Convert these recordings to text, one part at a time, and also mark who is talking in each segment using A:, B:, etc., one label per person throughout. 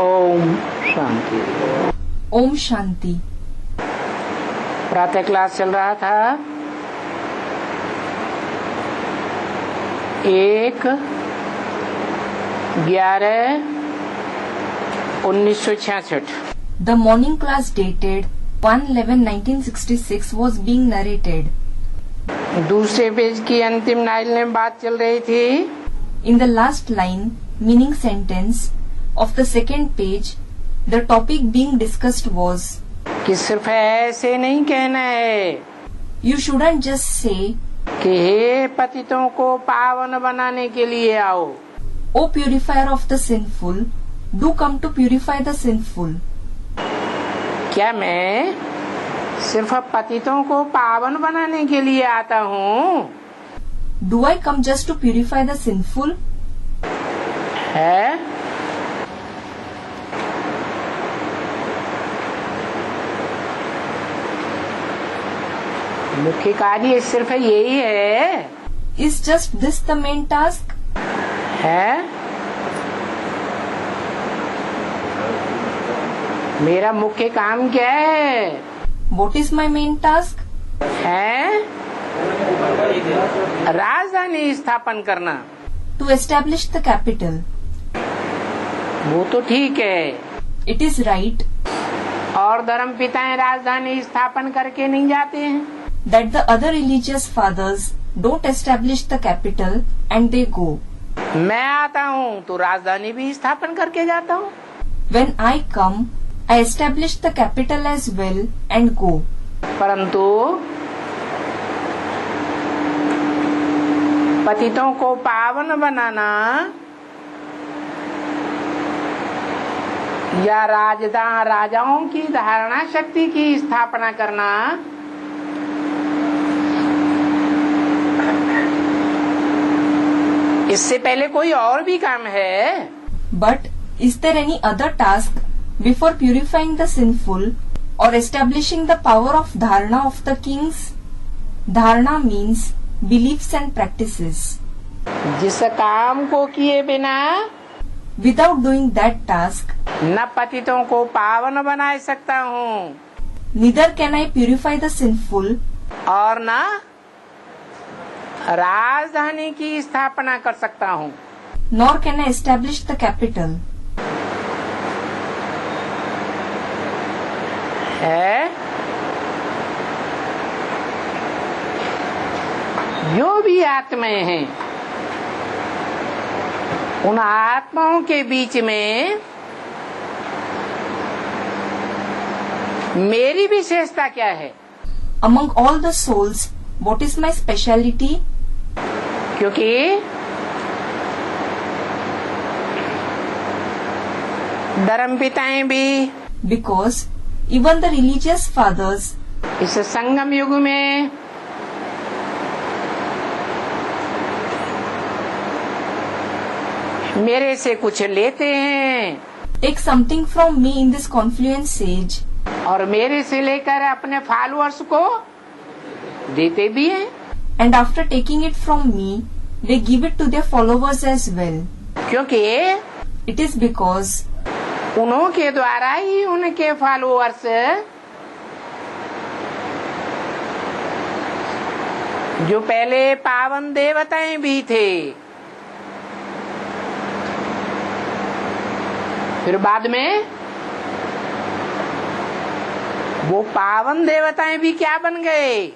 A: ओम शांति।
B: ओम शांति।
A: प्रातः क्लास चल रहा था 1/11/1966।
B: The morning class dated 1/11/1966 was being narrated.
A: दूसरे पेज की अंतिम लाइन में बात चल रही थी।
B: In the last line, meaning sentence of the second page, the topic being discussed was
A: कि सिर्फ ऐसे नहीं कहना है
B: you shouldn't just say,
A: कि हे पतितों को पावन बनाने के लिए आओ।
B: O purifier of the sinful, do come to purify the sinful.
A: क्या मैं सिर्फ पतितों को पावन बनाने के लिए आता हूँ?
B: Do I come just to purify the sinful?
A: है मुख्य कार्य सिर्फ यही है?
B: Is just this the main task?
A: है मेरा मुख्य काम क्या है?
B: What is my main task?
A: है राजधानी स्थापन करना।
B: To establish the capital.
A: वो तो ठीक है,
B: It is right
A: और धर्म पिताएं राजधानी स्थापन करके नहीं जाते हैं।
B: that the other religious fathers don't establish the capital and they go.
A: मैं आता हूँ तो राजधानी भी स्थापन करके जाता हूँ।
B: When I come, I establish the capital as well and go.
A: परंतु पतितों को पावन बनाना या राजाओं की धारणा शक्ति की स्थापना करना इससे पहले कोई और भी काम है।
B: But is there any other task before purifying the sinful or establishing the power of dharana of the kings? Dharana means beliefs and practices.
A: जिस काम को किए बिना
B: Without doing that task,
A: न पतितों को पावन बना सकता हूँ
B: neither can I purify the sinful
A: और न राजधानी की स्थापना कर सकता हूँ।
B: nor can I establish the capital.
A: है जो भी आत्माएं हैं उन आत्माओं के बीच में मेरी विशेषता क्या है?
B: Among all the souls, what is my speciality?
A: क्योंकि धर्म पिताएं भी
B: Because even the religious fathers
A: इस संगम युग में मेरे से कुछ लेते हैं
B: take something from me in this confluence age
A: और मेरे से लेकर अपने फॉलोअर्स को देते भी हैं।
B: and after taking it from me, they give it to their followers as well.
A: क्योंकि
B: It is because
A: उन्हों के द्वारा ही उनके फॉलोअर्स जो पहले पावन देवताएं भी थे फिर बाद में वो पावन देवताएं भी क्या बन गए?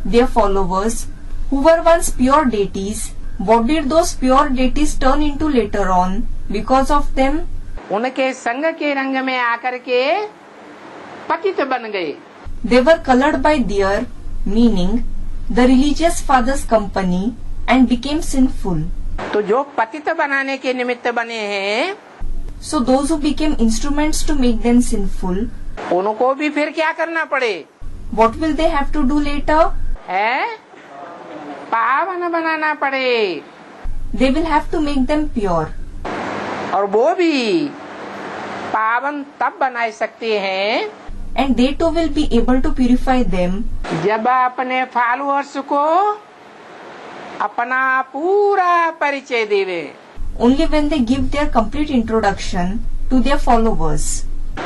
B: their followers, who were once pure deities, what did those pure deities turn into later on because of them?
A: उनके संग के रंग में आकर के पतित बन गए।
B: They were colored by their, meaning the religious fathers' company, and became sinful.
A: तो जो पतित बनाने के निमित्त बने हैं
B: So those who became instruments to make them sinful,
A: उनको भी फिर क्या करना पड़े?
B: what will they have to do later?
A: है पावन बनाना पड़े
B: They will have to make them pure.
A: और वो भी पावन तब बना सकते हैं
B: And they too will be able to purify them
A: जब अपने फॉलोअर्स को अपना पूरा परिचय देवे
B: only when they give their complete introduction to their followers.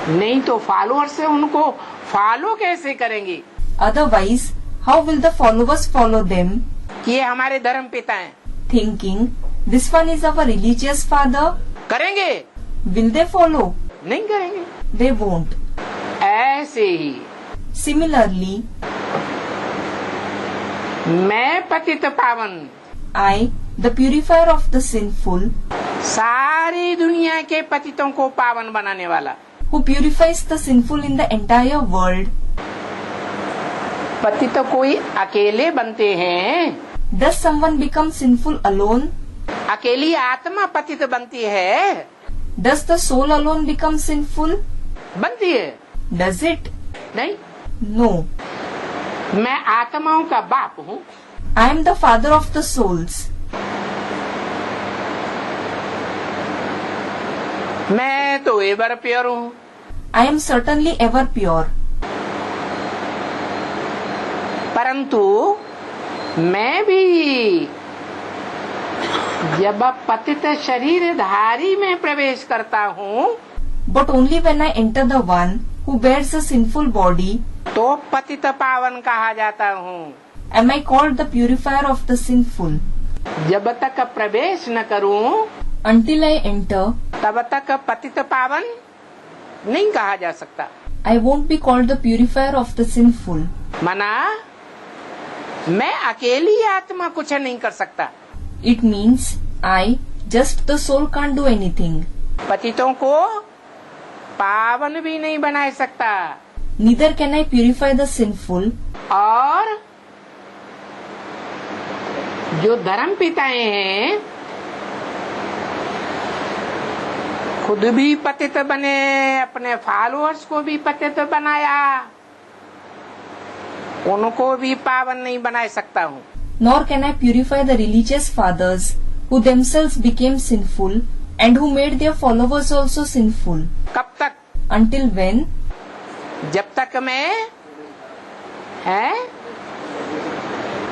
A: नहीं तो फॉलोअर्स से उनको फॉलो कैसे करेंगे?
B: Otherwise, how will the followers follow them,
A: ये हमारे धर्म पिता हैं,
B: thinking, this one is our religious father?
A: करेंगे?
B: Will they follow?
A: नहीं करेंगे।
B: They won't.
A: ऐसे ही
B: Similarly,
A: मैं पतित पावन,
B: I, the purifier of the sinful,
A: सारी दुनिया के पतितों को पावन बनाने वाला,
B: who purifies the sinful in the entire world,
A: पतित कोई अकेले बनते हैं?
B: does someone become sinful alone?
A: अकेली आत्मा पतित बनती है?
B: Does the soul alone become sinful?
A: बनती है?
B: Does it?
A: नहीं।
B: No.
A: मैं आत्माओं का बाप हूँ।
B: I am the father of the souls.
A: मैं तो एवर प्योर हूँ।
B: I am certainly ever pure.
A: परंतु मैं भी जब पतित शरीरधारी में प्रवेश करता हूँ
B: But only when I enter the one who bears a sinful body,
A: तो पतित पावन कहा जाता हूँ।
B: am I called the purifier of the sinful.
A: जब तक प्रवेश न करूँ
B: Until I enter,
A: तब तक पतित पावन नहीं कहा जा सकता।
B: I won't be called the purifier of the sinful.
A: मना मैं अकेली आत्मा कुछ नहीं कर सकता।
B: It means I, just the soul, can't do anything.
A: पतितों को पावन भी नहीं बना सकता।
B: Neither can I purify the sinful,
A: और जो धर्म पिताएं हैं खुद भी पतित बने, अपने फॉलोअर्स को भी पतित बनाया, उनको भी पावन नहीं बना सकता हूँ।
B: nor can I purify the religious fathers who themselves became sinful and who made their followers also sinful.
A: कब तक?
B: Until when?
A: जब तक मैं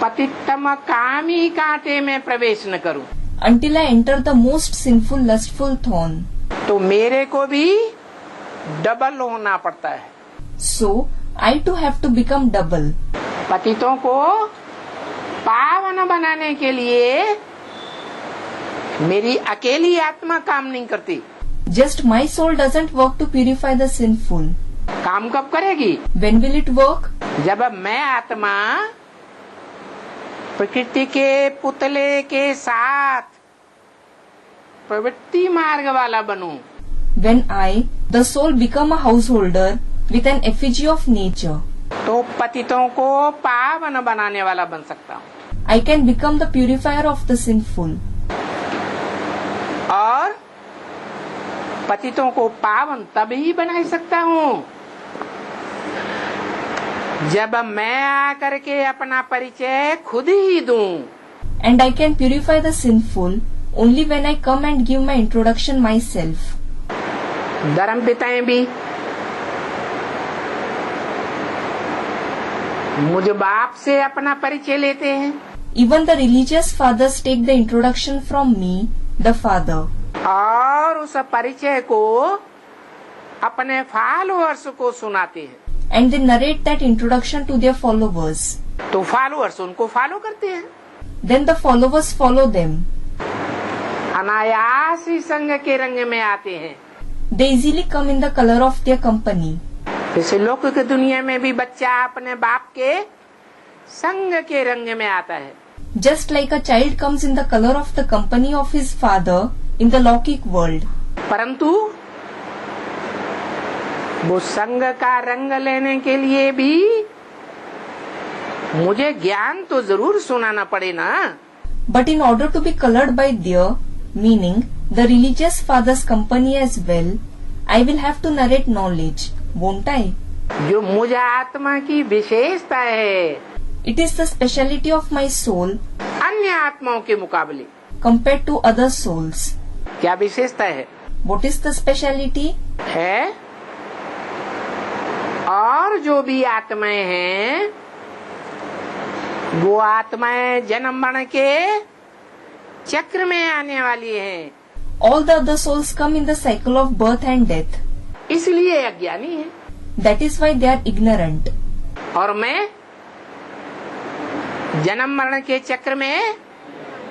A: पतितम कामी कांटे में प्रवेश न करूं।
B: Until I enter the most sinful, lustful thorn.
A: तो मेरे को भी डबल होना पड़ता है।
B: So, I too have to become double.
A: पतितों को पावन बनाने के लिए मेरी अकेली आत्मा काम नहीं करती।
B: Just my soul doesn't work to purify the sinful.
A: काम कब करेगी?
B: When will it work?
A: जब मैं आत्मा प्रकृति के पुतले के साथ प्रवृत्ति मार्ग वाला बनूं।
B: When I, the soul, become a householder with an effigy of nature,
A: तो पतितों को पावन बनाने वाला बन सकता हूँ।
B: I can become the purifier of the sinful.
A: और पतितों को पावन तभी बना सकता हूँ जब मैं आकर के अपना परिचय खुद ही दूं।
B: And I can purify the sinful only when I come and give my introduction myself.
A: धर्म पिताएं भी मुझ बाप से अपना परिचय लेते हैं।
B: Even the religious fathers take the introduction from me, the father,
A: और उस परिचय को अपने फॉलोअर्स को सुनाते हैं।
B: and they narrate that introduction to their followers.
A: तो फॉलोअर्स उनको फॉलो करते हैं।
B: Then the followers follow them.
A: अनायास ही संग के रंग में आते हैं।
B: They easily come in the color of their company.
A: जैसे लौकिक दुनिया में भी बच्चा अपने बाप के संग के रंग में आता है।
B: Just like a child comes in the color of the company of his father in the lौकिक world.
A: परंतु वो संग का रंग लेने के लिए भी मुझे ज्ञान तो जरूर सुनाना पड़े ना।
B: But in order to be colored by their, meaning the religious father's company as well, I will have to narrate knowledge, won't I?
A: जो मुझ आत्मा की विशेषता है
B: It is the speciality of my soul
A: अन्य आत्माओं के मुकाबले।
B: compared to other souls.
A: क्या विशेषता है?
B: What is the speciality?
A: है और जो भी आत्माएं हैं वो आत्माएं जन्म मरण के चक्र में आने वाली हैं।
B: All the other souls come in the cycle of birth and death.
A: इसलिए अज्ञानी है।
B: That is why they are ignorant.
A: और मैं जन्म मरण के चक्र में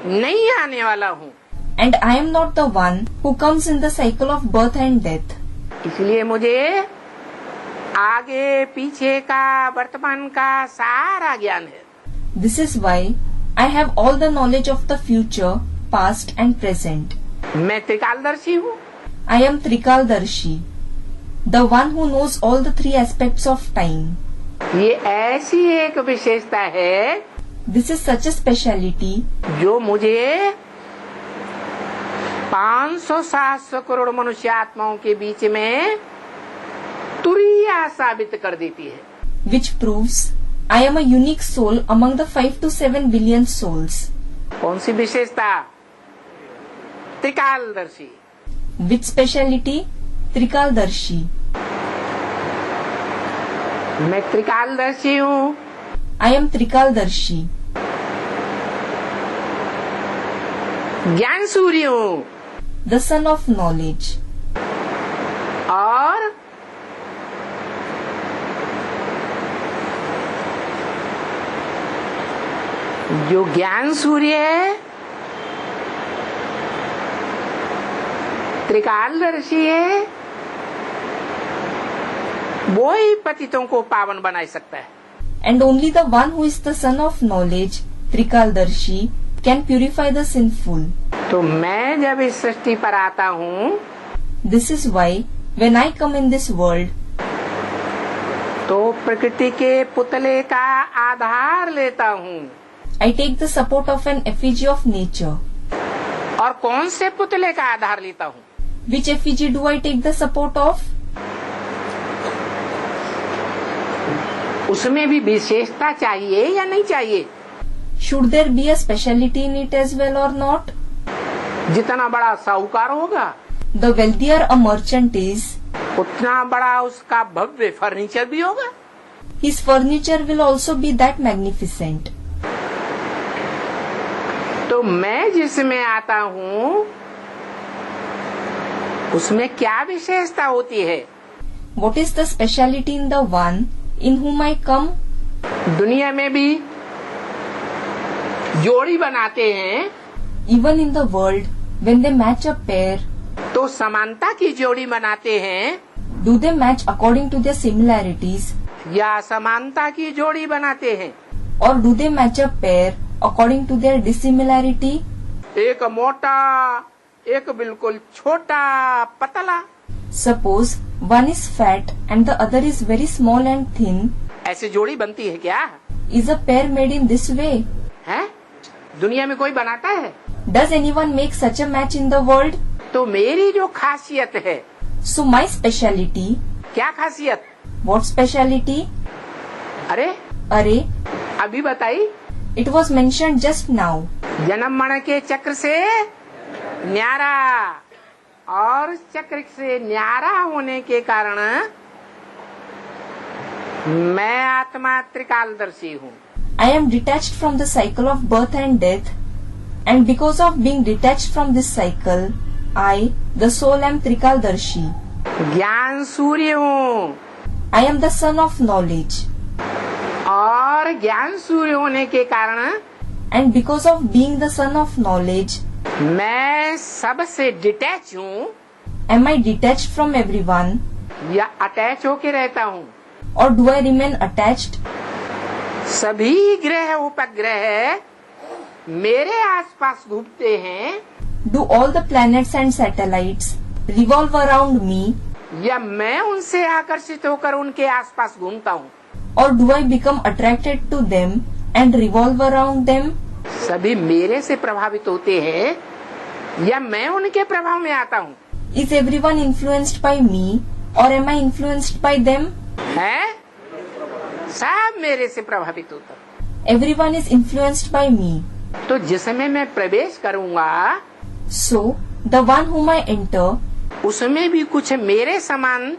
A: नहीं आने वाला हूँ।
B: And I am not the one who comes in the cycle of birth and death.
A: इसलिए मुझे आगे पीछे का वर्तमान का सारा ज्ञान है।
B: This is why I have all the knowledge of the future, past and present.
A: मैं त्रिकालदर्शी हूँ।
B: I am Trikaldarshi, the one who knows all the three aspects of time.
A: ये ऐसी एक विशेषता है
B: This is such a speciality
A: जो मुझे 500-700 करोड़ मनुष्य आत्माओं के बीच में तुरिया साबित कर देती है।
B: which proves I am a unique soul among the 5 to 7 billion souls.
A: कौन सी विशेषता? त्रिकालदर्शी।
B: Which speciality? Trikaldarshi.
A: मैं त्रिकालदर्शी हूँ।
B: I am Trikaldarshi.
A: ज्ञान सूर्य हूँ।
B: The son of knowledge.
A: और जो ज्ञान सूर्य है, त्रिकालदर्शी है, वो ही पतितों को पावन बना सकता है।
B: And only the one who is the son of knowledge, Trikaldarshi, can purify the sinful.
A: तो मैं जब इस सृष्टि पर आता हूँ
B: This is why when I come in this world,
A: तो प्रकृति के पुतले का आधार लेता हूँ।
B: I take the support of an effigy of nature.
A: और कौन से पुतले का आधार लेता हूँ?
B: Which effigy do I take the support of?
A: उसमें भी विशेषता चाहिए या नहीं चाहिए?
B: Should there be a speciality in it as well or not?
A: जितना बड़ा साहूकार होगा
B: The wealthier a merchant is,
A: उतना बड़ा उसका भव्य फर्नीचर भी होगा।
B: his furniture will also be that magnificent.
A: तो मैं जिसमें आता हूँ उसमें क्या विशेषता होती है?
B: What is the speciality in the one in whom I come?
A: दुनिया में भी जोड़ी बनाते हैं
B: Even in the world, when they match a pair,
A: तो समानता की जोड़ी बनाते हैं
B: do they match according to their similarities,
A: या समानता की जोड़ी बनाते हैं?
B: or do they match a pair according to their dissimilarity?
A: एक मोटा, एक बिल्कुल छोटा पतला,
B: Suppose one is fat and the other is very small and thin.
A: ऐसी जोड़ी बनती है क्या?
B: Is a pair made in this way?
A: है? दुनिया में कोई बनाता है?
B: Does anyone make such a match in the world?
A: तो मेरी जो खासियत है,
B: So my speciality,
A: क्या खासियत?
B: what speciality?
A: अरे
B: Array,
A: अभी बताई।
B: it was mentioned just now.
A: जन्म मरण के चक्र से न्यारा, और इस चक्र से न्यारा होने के कारण मैं आत्मा त्रिकालदर्शी हूँ।
B: I am detached from the cycle of birth and death, and because of being detached from this cycle, I, the soul, am Trikaldarshi.
A: ज्ञान सूर्य हूँ,
B: I am the son of knowledge,
A: और ज्ञान सूर्य होने के कारण
B: and because of being the son of knowledge,
A: मैं सबसे detach हूँ
B: am I detached from everyone,
A: या अटैच होके रहता हूँ?
B: or do I remain attached?
A: सभी ग्रह उपग्रह मेरे आसपास घूमते हैं
B: Do all the planets and satellites revolve around me,
A: या मैं उनसे आकर्षित होकर उनके आसपास घूमता हूँ?
B: or do I become attracted to them and revolve around them?
A: सभी मेरे से प्रभावित होते हैं या मैं उनके प्रभाव में आता हूँ?
B: Is everyone influenced by me, or am I influenced by them?
A: है? सब मेरे से प्रभावित होता है।
B: Everyone is influenced by me.
A: तो जिसमें मैं प्रवेश करूँगा
B: So, the one whom I enter,
A: उसमें भी कुछ मेरे समान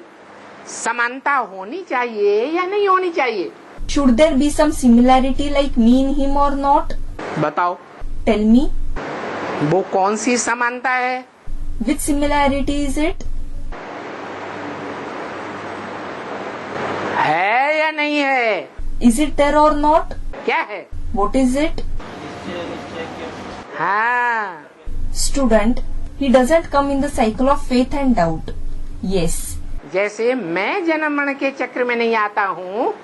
A: समानता होनी चाहिए या नहीं होनी चाहिए?
B: should there be some similarity like me in him or not?
A: बताओ,
B: Tell me,
A: वो कौन सी समानता है?
B: Which similarity is it?
A: है या नहीं है?
B: Is it there or not?
A: क्या है?
B: What is it?
A: हाँ,
B: Student, he doesn't come in the cycle of faith and doubt. Yes.
A: जैसे मैं जन्म मरण के चक्र में नहीं आता हूँ,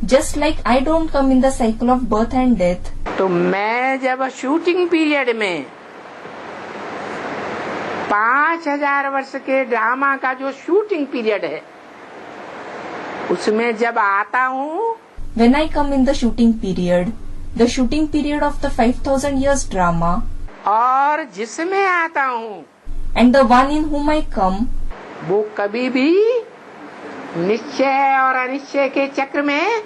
B: Just like I don't come in the cycle of birth and death.
A: तो मैं जब शूटिंग पीरियड में 5000 वर्ष के ड्रामा का जो शूटिंग पीरियड है उसमें जब आता हूँ,
B: When I come in the shooting period of the 5000 years drama,
A: और जिसमें आता हूँ
B: and the one in whom I come,
A: वो कभी भी निश्चय और अनिश्चय के चक्र में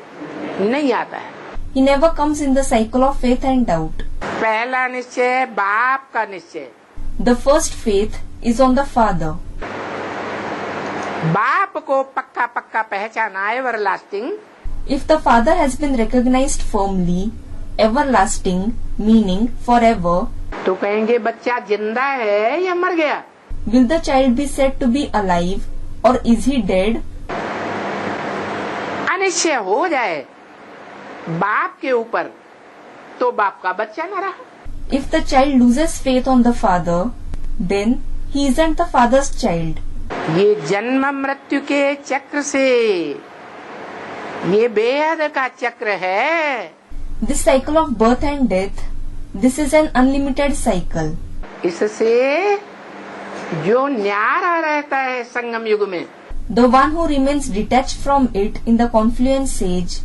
A: नहीं आता है।
B: he never comes in the cycle of faith and doubt.
A: पहला निश्चय बाप का निश्चय,
B: The first faith is on the Father.
A: बाप को पक्का पक्का पहचाना ever lasting,
B: If the Father has been recognized firmly, everlasting, meaning forever,
A: तो कहेंगे बच्चा जिंदा है या मर गया?
B: will the child be said to be alive or is he dead?
A: Anishchay हो जाए बाप के ऊपर तो बाप का बच्चा न रहा।
B: If the child loses faith on the Father, then he isn't the Father's child.
A: ये जन्म मृत्यु के चक्र से, ये बेहद का चक्र है।
B: This cycle of birth and death, this is an unlimited cycle.
A: इससे जो न्यारा रहता है संगम युग में,
B: The one who remains detached from it in the confluence age,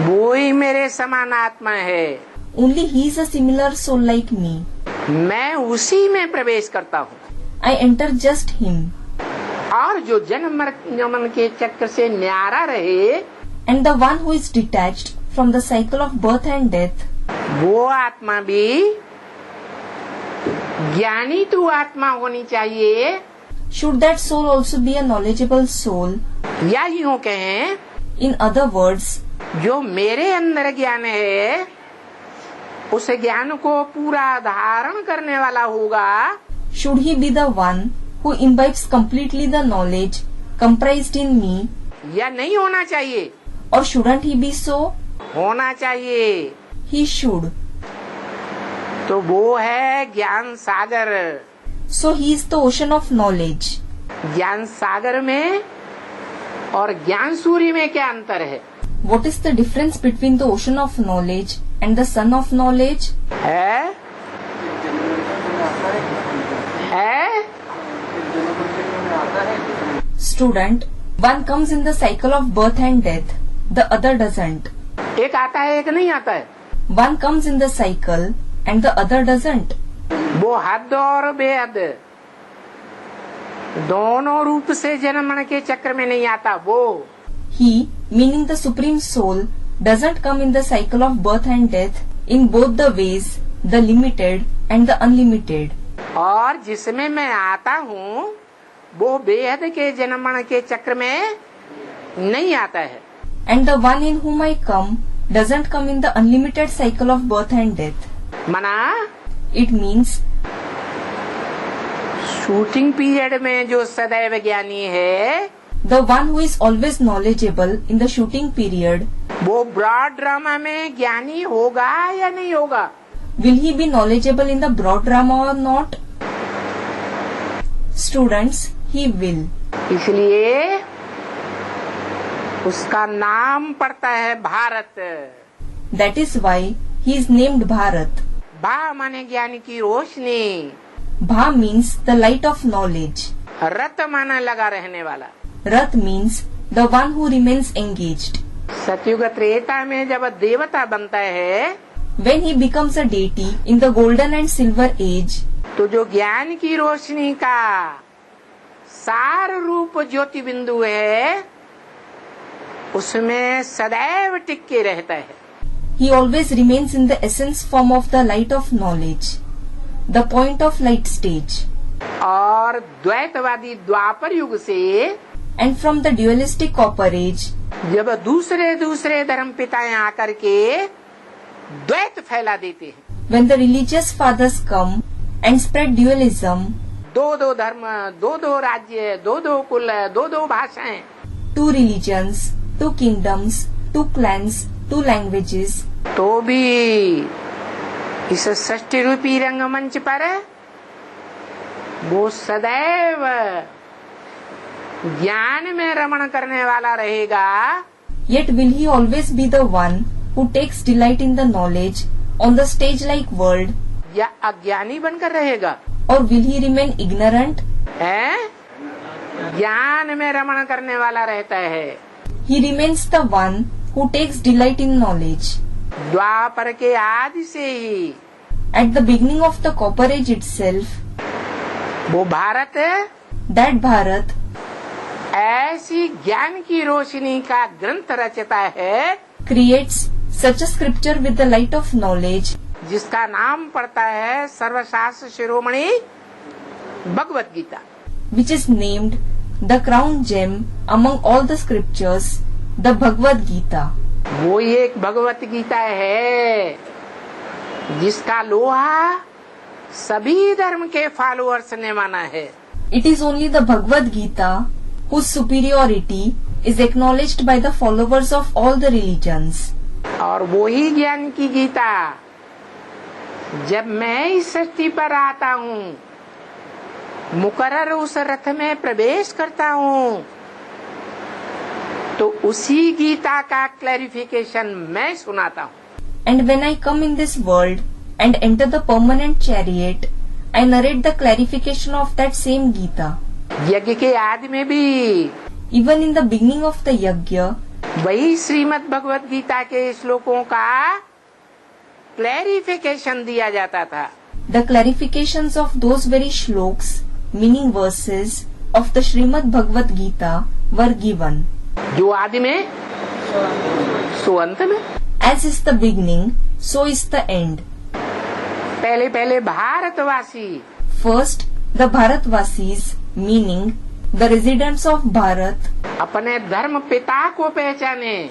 A: वो ही मेरे समान आत्मा है।
B: only he is a similar soul like me.
A: मैं उसी में प्रवेश करता हूँ।
B: I enter just him.
A: और जो जन्म मरण के चक्र से न्यारा रहे,
B: And the one who is detached from the cycle of birth and death,
A: वो आत्मा भी ज्ञानी तो आत्मा होनी चाहिए,
B: should that soul also be a knowledgeable soul?
A: या यूं कहें
B: In other words,
A: जो मेरे अंदर ज्ञान है उस ज्ञान को पूरा धारण करने वाला होगा,
B: should he be the one who imbibes completely the knowledge comprised in me,
A: या नहीं होना चाहिए?
B: or shouldn't he be so?
A: होना चाहिए।
B: He should.
A: तो वो है ज्ञान सागर।
B: So he is the ocean of knowledge.
A: ज्ञान सागर में और ज्ञान सूर्य में क्या अंतर है?
B: What is the difference between the ocean of knowledge and the sun of knowledge?
A: है
B: Student, one comes in the cycle of birth and death, the other doesn't.
A: एक आता है एक नहीं आता है।
B: One comes in the cycle and the other doesn't.
A: वो हद और बेहद दोनों रूप से जन्म मरण के चक्र में नहीं आता। वो
B: He, meaning the Supreme Soul, doesn't come in the cycle of birth and death in both the ways, the limited and the unlimited.
A: और जिसमें मैं आता हूँ वो बेहद के जन्म मरण के चक्र में नहीं आता है।
B: And the one in whom I come doesn't come in the unlimited cycle of birth and death.
A: मना
B: It means
A: शूटिंग पीरियड में जो सदैव ज्ञानी है,
B: the one who is always knowledgeable in the shooting period,
A: वो broad drama में ज्ञानी होगा या नहीं होगा?
B: will he be knowledgeable in the broad drama or not? Students, he will.
A: इसलिए उसका नाम पड़ता है Bharat.
B: That is why he is named Bharat.
A: भा माने ज्ञान की रोशनी,
B: Bha means the light of knowledge.
A: रत माना लगा रहने वाला।
B: Rat means the one who remains engaged.
A: सतयुग त्रेता में जब देवता बनता है
B: When he becomes a deity in the golden and silver age,
A: तो जो ज्ञान की रोशनी का सार रूप ज्योति बिंदु है उसमें सदैव टिक के रहता है।
B: he always remains in the essence form of the light of knowledge, the point of light stage.
A: और द्वैतवादी द्वापर युग से
B: And from the dualistic copper age,
A: जब दूसरे दूसरे धर्म पिताएं आकर के द्वैत फैला देते हैं,
B: when the religious fathers come and spread dualism,
A: दो धर्म, दो राज्य, दो कुल, दो भाषाएं,
B: 2 religions, 2 kingdoms, 2 clans, 2 languages.
A: तो भी इस षष्ठी रूपी रंगमंच पर वो सदैव ज्ञान में रमण करने वाला रहेगा.
B: Yet will he always be the one who takes delight in the knowledge on the stage-like world,
A: या अज्ञानी बनकर रहेगा?
B: or will he remain ignorant?
A: है, ज्ञान में रमण करने वाला रहता है.
B: He remains the one who takes delight in knowledge.
A: द्वापर के आदि से ही
B: At the beginning of the Copper Age itself,
A: वो भारत
B: that Bharat
A: ऐसी ज्ञान की रोशनी का ग्रंथ रचता है
B: creates such a scripture with the light of knowledge,
A: जिसका नाम पड़ता है सर्वशास्त्र शिरोमणि Bhagavad Gita.
B: which is named the crown gem among all the scriptures, the Bhagavad Gita.
A: वो एक भगवत गीता है जिसका लोहा सभी धर्म के फॉलोअर्स ने माना है.
B: It is only the Bhagavad Gita whose superiority is acknowledged by the followers of all the religions.
A: और वो ही ज्ञान की गीता जब मैं इस सृष्टि पर आता हूँ, मुकर्रर उस रथ में प्रवेश करता हूँ, तो उसी गीता का क्लैरिफिकेशन मैं सुनाता हूँ.
B: And when I come in this world and enter the permanent chariot, I narrate the clarification of that same Gita.
A: यज्ञ के आदि में भी
B: Even in the beginning of the yajna,
A: वही श्रीमद् भगवत गीता के श्लोकों का क्लैरिफिकेशन दिया जाता था.
B: the clarifications of those very shloks, meaning verses of the Srimad Bhagavad Gita were given.
A: जो आदि में सो अंत में.
B: As is the beginning, so is the end.
A: पहले पहले भारतवासी
B: First, the Bharatvasis, meaning the residents of Bharat,
A: अपने धर्म पिता को पहचाने,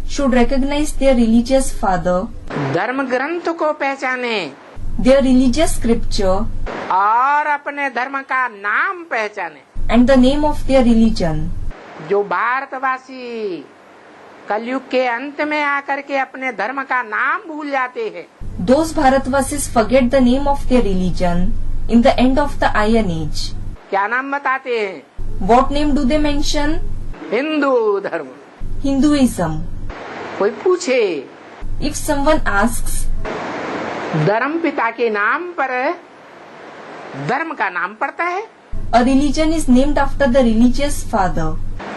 B: should recognize their religious father,
A: धर्म ग्रंथ को पहचाने
B: their religious scripture,
A: और अपने धर्म का नाम पहचाने.
B: and the name of their religion.
A: जो भारतवासी कलयुग के अंत में आकर के अपने धर्म का नाम भूल जाते हैं,
B: Those Bharatvasis forget the name of their religion in the end of the Iron Age.
A: क्या नाम बताते हैं?
B: What name do they mention?
A: Hindu धर्म.
B: Hinduism.
A: कोई पूछे
B: If someone asks,
A: धर्म पिता के नाम पर धर्म का नाम पड़ता है,
B: a religion is named after the religious father.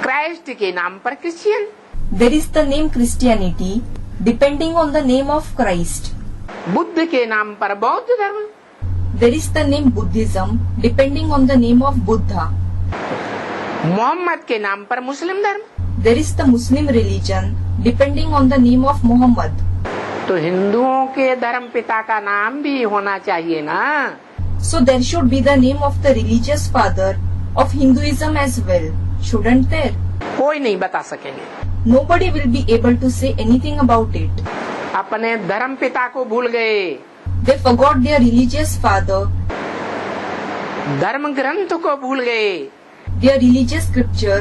A: Christ के नाम पर Christian,
B: There is the name Christianity depending on the name of Christ.
A: Buddha के नाम पर बौद्ध धर्म,
B: There is the name Buddhism depending on the name of Buddha.
A: Mohammad के नाम पर मुस्लिम धर्म.
B: There is the Muslim religion depending on the name of Muhammad.
A: तो हिंदुओं के धर्म पिता का नाम भी होना चाहिए ना.
B: So there should be the name of the religious father of Hinduism as well, shouldn't there?
A: कोई नहीं बता सकेंगे.
B: Nobody will be able to say anything about it.
A: अपने धर्म पिता को भूल गए,
B: They forgot their religious father,
A: धर्म ग्रंथ को भूल गए,
B: their religious scripture,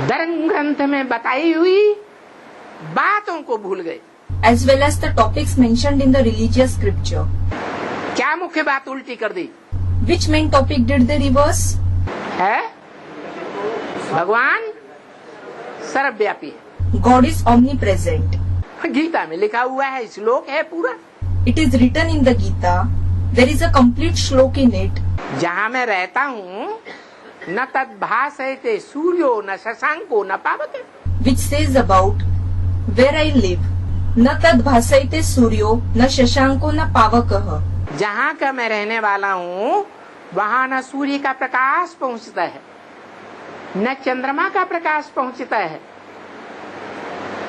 A: धर्म ग्रंथ में बताई हुई बातों को भूल गए.
B: as well as the topics mentioned in the religious scripture.
A: क्या मुख्य बात उल्टी कर दी
B: Which main topic did they reverse?
A: है? भगवान सर्वव्यापी है.
B: God is omnipresent.
A: गीता में लिखा हुआ है, श्लोक है पूरा.
B: It is written in the Gita. There is a complete shlok in it.
A: जहाँ मैं रहता हूँ, न तद भासयते सूर्यो न शशांको न पावते.
B: Which says about where I live. न तद भासयते सूर्यो न शशांको न पावकः.
A: जहाँ का मैं रहने वाला हूँ, वहाँ न सूर्य का प्रकाश पहुँचता है, न चंद्रमा का प्रकाश पहुँचता है,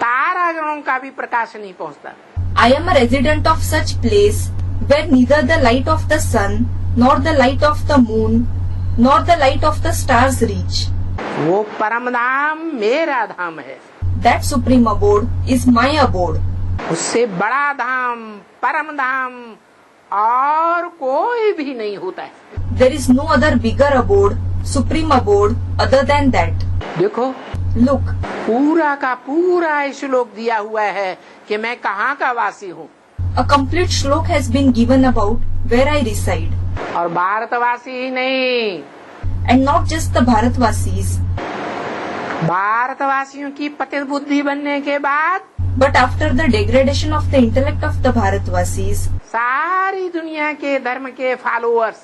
A: तारागणों का भी प्रकाश नहीं पहुँचता.
B: I am a resident of such place where neither the light of the sun, nor the light of the moon, nor the light of the stars reach.
A: वो परम धाम मेरा धाम है.
B: That supreme abode is my abode.
A: उससे बड़ा धाम, परम धाम और कोई भी नहीं होता है।
B: There is no other bigger abode, supreme abode other than that.
A: देखो
B: Look,
A: पूरा का पूरा श्लोक दिया हुआ है कि मैं कहाँ का वासी हूँ,
B: a complete shlok has been given about where I reside.
A: और भारतवासी ही नहीं,
B: And not just the Bharatvasis,
A: भारतवासियों की पतित बुद्धि बनने के बाद
B: but after the degradation of the intellect of the Bharatvasis,
A: सारी दुनिया के धर्म के फॉलोअर्स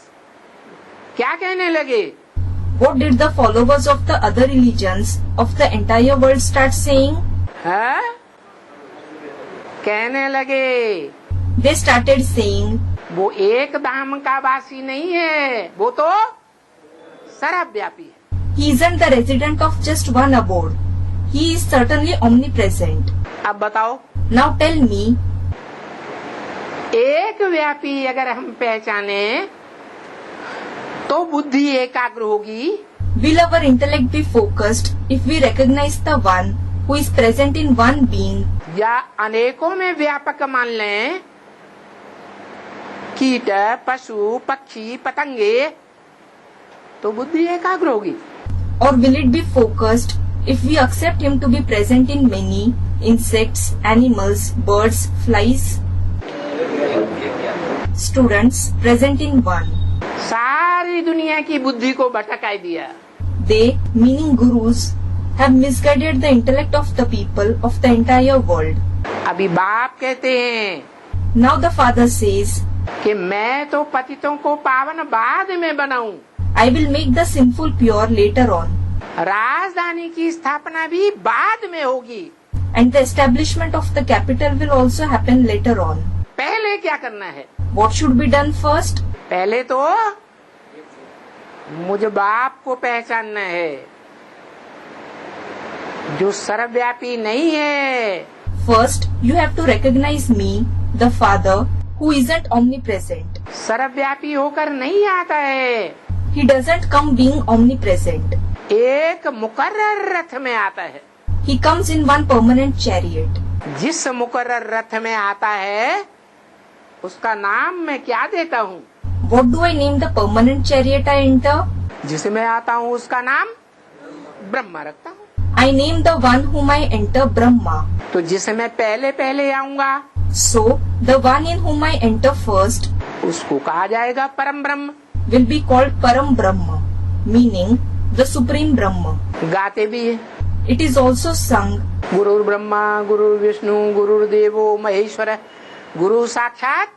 A: क्या कहने लगे?
B: what did the followers of the other religions of the entire world start saying?
A: है? कहने लगे
B: They started saying,
A: वो एक धाम का वासी नहीं है, वो तो सर्वव्यापी है।
B: he isn't the resident of just one abode. He is certainly omnipresent.
A: अब बताओ,
B: Now tell me,
A: एक व्यापी अगर हम पहचाने तो बुद्धि एकाग्र होगी,
B: will our intellect be focused if we recognize the one who is present in one being,
A: या अनेकों में व्यापक मान लें, कीट पशु पक्षी पतंगे, तो बुद्धि एकाग्र होगी।
B: or will it be focused if we accept him to be present in many insects, animals, birds, flies? Students, present in one.
A: सारी दुनिया की बुद्धि को भटकाई दिया।
B: They, meaning gurus, have misguided the intellect of the people of the entire world.
A: अभी बाप कहते हैं
B: Now the father says,
A: कि मैं तो पतितों को पावन बाद में बनाऊं,
B: I will make the sinful pure later on,
A: राजधानी की स्थापना भी बाद में होगी।
B: and the establishment of the capital will also happen later on.
A: पहले क्या करना है?
B: What should be done first?
A: पहले तो मुझ बाप को पहचानना है जो सर्वव्यापी नहीं है।
B: First, you have to recognize me, the father, who isn't omnipresent.
A: सर्वव्यापी होकर नहीं आता है,
B: He doesn't come being omnipresent.
A: एक मुकर्रर रथ में आता है।
B: He comes in one permanent chariot.
A: जिस मुकर्रर रथ में आता है उसका नाम मैं क्या देता हूँ?
B: What do I name the permanent chariot I enter?
A: जिसमें आता हूँ उसका नाम ब्रह्मा रखता हूँ।
B: I name the one whom I enter Brahma.
A: तो जिसमें पहले पहले आऊंगा
B: So, the one in whom I enter first
A: उसको कहा जाएगा परम ब्रह्म।
B: will be called Param Brahma, meaning the Supreme Brahma.
A: गाते भी है,
B: It is also sung,
A: गुरुर् Brahma गुरुर् Vishnu गुरुर्देवो महेश्वर गुरु साक्षात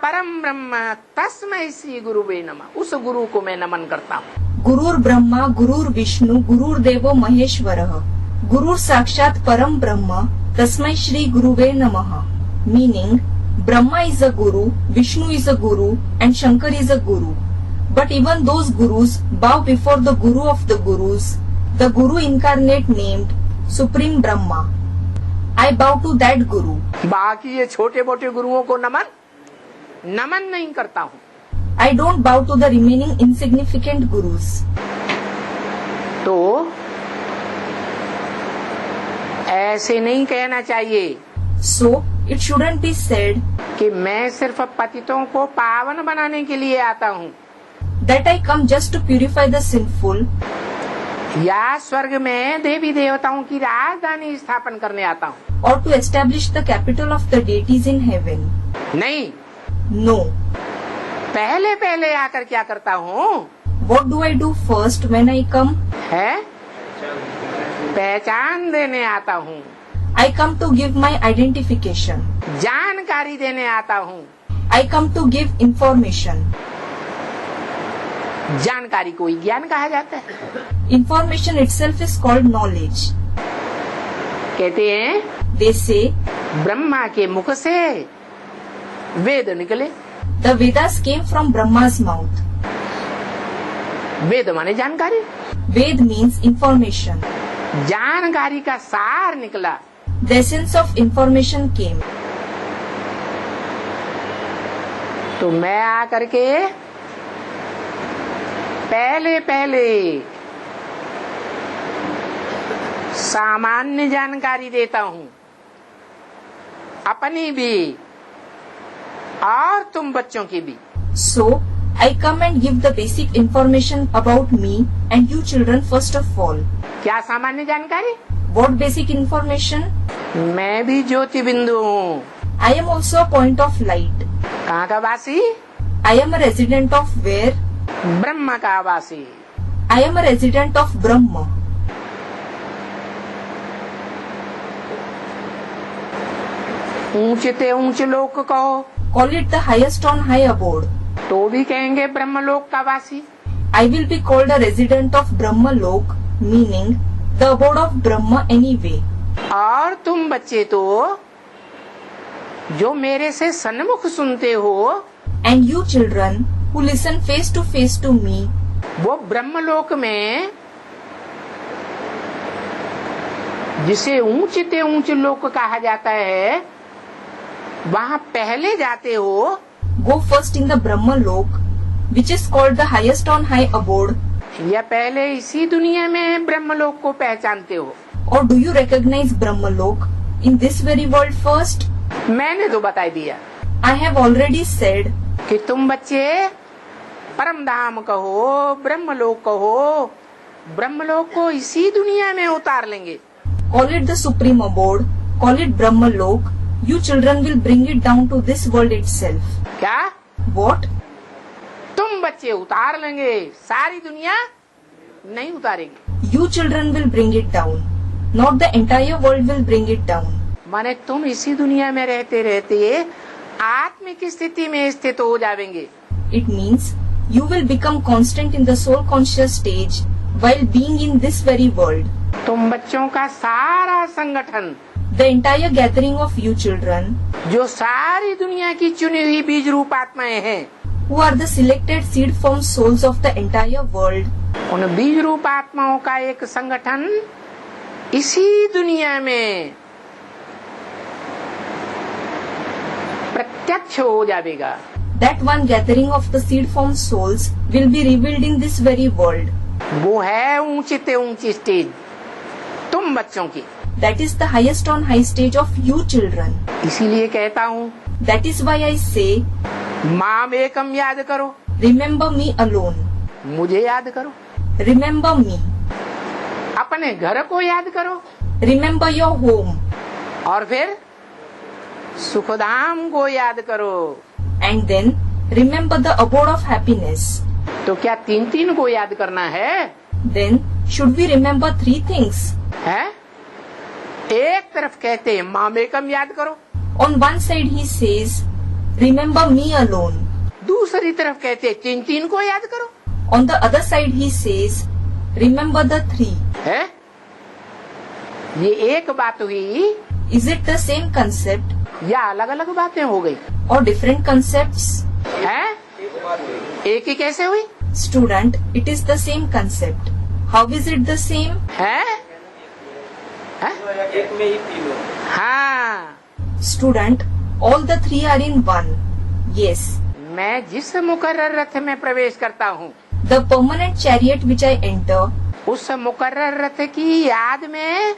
A: परम ब्रह्म तस्मै श्री गुरुवे नमः। उस गुरु को मैं नमन करता हूँ।
B: Gurur Brahma, Gurur Vishnu, Gurur Devo Maheshwarah, Gurur Sakshat Param Brahma, Tasmai Shri Guruve Namaha. Meaning, Brahma is a Guru, Vishnu is a Guru, and Shankar is a Guru. But even those Gurus bow before the Guru of the Gurus, the Guru incarnate named Supreme Brahma. I bow to that Guru.
A: बाकी ये छोटे मोटे गुरुओं को नमन नहीं करता हूँ।
B: I don't bow to the remaining insignificant Gurus.
A: तो ऐसे नहीं कहना चाहिए
B: So, it shouldn't be said
A: कि मैं सिर्फ पतितों को पावन बनाने के लिए आता हूँ
B: that I come just to purify the sinful,
A: या स्वर्ग में देवी देवताओं की राजधानी स्थापन करने आता हूँ।
B: or to establish the capital of the deities in heaven.
A: नहीं,
B: No.
A: पहले पहले आकर क्या करता हूँ?
B: What do I do first when I come?
A: है पहचान देने आता हूँ,
B: I come to give my identification.
A: जानकारी देने आता हूँ।
B: I come to give information.
A: जानकारी को ही ज्ञान कहा जाता है।
B: Information itself is called knowledge.
A: कहते हैं
B: They say
A: ब्रह्मा के मुख से वेद निकले।
B: the Vedas came from Brahma's mouth.
A: वेद माने जानकारी,
B: Ved means information.
A: जानकारी का सार निकला।
B: The essence of information came.
A: तो मैं आकर के पहले पहले सामान्य जानकारी देता हूँ, अपनी भी और और तुम बच्चों की भी।
B: So, I come and give the basic information about me and you children first of all.
A: क्या सामान्य जानकारी?
B: What basic information?
A: मैं भी ज्योति बिंदु हूँ।
B: I am also a point of light.
A: कहाँ का वासी?
B: I am a resident of where?
A: ब्रह्म का वासी।
B: I am a resident of Brahma.
A: ऊंचते ऊंच लोक कहो
B: Call it the highest on high abode.
A: तो भी कहेंगे ब्रह्मलोक का वासी।
B: I will be called a resident of Brahma Lok, meaning the abode of Brahma anyway.
A: और तुम बच्चे तो जो मेरे से सन्मुख सुनते हो,
B: And you children who listen face to me,
A: वो ब्रह्मलोक में जिसे ऊंचते ऊंच लोक कहा जाता है, वहाँ पहले जाते हो
B: go first in the Brahma Lok, which is called the highest on high abode,
A: या पहले इसी दुनिया में ब्रह्मलोक को पहचानते हो?
B: or do you recognize Brahma Lok in this very world first?
A: मैंने तो बता दिया
B: I have already said
A: कि तुम बच्चे परम धाम कहो, ब्रह्मलोक कहो, ब्रह्मलोक को इसी दुनिया में उतार लेंगे।
B: call it the supreme abode, call it Brahma Lok, you children will bring it down to this world itself.
A: क्या?
B: What?
A: तुम बच्चे उतार लेंगे, सारी दुनिया नहीं उतारेंगे।
B: You children will bring it down, not the entire world will bring it down.
A: माने तुम इसी दुनिया में रहते रहते आत्मिक स्थिति में स्थित हो जाएंगे।
B: It means you will become constant in the soul conscious stage while being in this very world.
A: तुम बच्चों का सारा संगठन,
B: The entire gathering of you children,
A: जो सारी दुनिया की चुनी हुई बीज रूप आत्माएं हैं,
B: who are the selected seed form souls of the entire world,
A: उन बीज रूप आत्माओं का एक संगठन इसी दुनिया में प्रत्यक्ष हो जाएगा।
B: that one gathering of the seed form souls will be revealed in this very world.
A: वो है ऊंचते ऊंची स्टेज तुम बच्चों की।
B: That is the highest on high stage of you children.
A: इसीलिए कहता हूँ
B: That is why I say,
A: माम एकम याद करो,
B: remember me alone.
A: मुझे याद करो,
B: Remember me.
A: अपने घर को याद करो,
B: Remember your home.
A: और फिर सुखधाम को याद करो।
B: And then remember the abode of happiness.
A: तो क्या तीन तीन को याद करना है?
B: Then should we remember three things?
A: है? एक तरफ कहते हैं माम एकम याद करो,
B: On one side he says, remember me alone.
A: दूसरी तरफ कहते हैं तीन तीन को याद करो।
B: On the other side he says, remember the three.
A: है? ये एक बात हुई
B: Is it the same concept
A: या अलग अलग बातें हो गई?
B: or different concepts?
A: है? एक ही कैसे हुई?
B: Student, it is the same concept. How is it the same?
A: है? है?
C: एक में ही तीनों।
A: हाँ,
B: Student, all the three are in one. Yes.
A: मैं जिस मुकर्रर रथ में प्रवेश करता हूँ,
B: The permanent chariot which I enter,
A: उस मुकर्रर रथ की याद में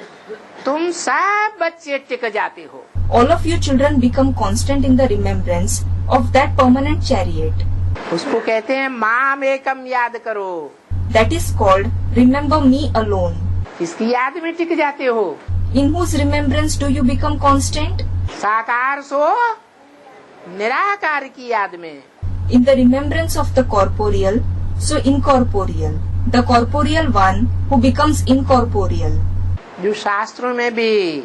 A: तुम सब बच्चे टिक जाते हो।
B: all of you children become constant in the remembrance of that permanent chariot.
A: उसको कहते हैं माम एकम याद करो।
B: That is called remember me alone.
A: इसकी याद में टिक जाते हो।
B: In whose remembrance do you become constant?
A: साकार सो निराकार की याद में।
B: In the remembrance of the corporeal, so incorporeal. The corporeal one who becomes incorporeal.
A: जो शास्त्रों में भी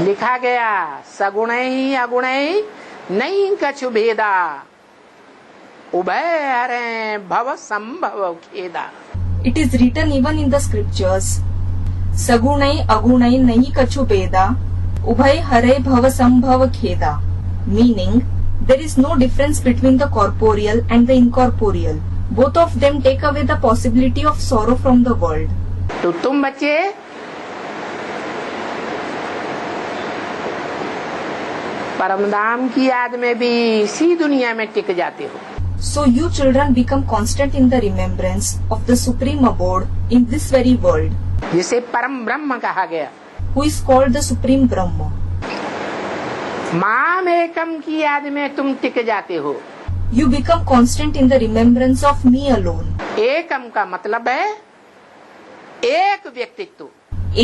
A: लिखा गया, सगुण ही अगुण ही नहीं कछु भेदा, उभय हरे भव संभव खेदा।
B: It is written even in the scriptures. Sagunai agunai nahi kachu beda, ubhay hare bhava sambhava kheda. Meaning, there is no difference between the corporeal and the incorporeal. Both of them take away the possibility of sorrow from the world.
A: तो तुम बच्चे परमधाम की याद में भी इसी दुनिया में टिक जाते हो।
B: So you children become constant in the remembrance of the supreme abode in this very world,
A: जिसे परम ब्रह्म कहा गया।
B: who is called the supreme Brahma.
A: माँ नाम एकम की याद में तुम टिक जाते हो।
B: You become constant in the remembrance of me alone.
A: एकम का मतलब है एक व्यक्तित्व,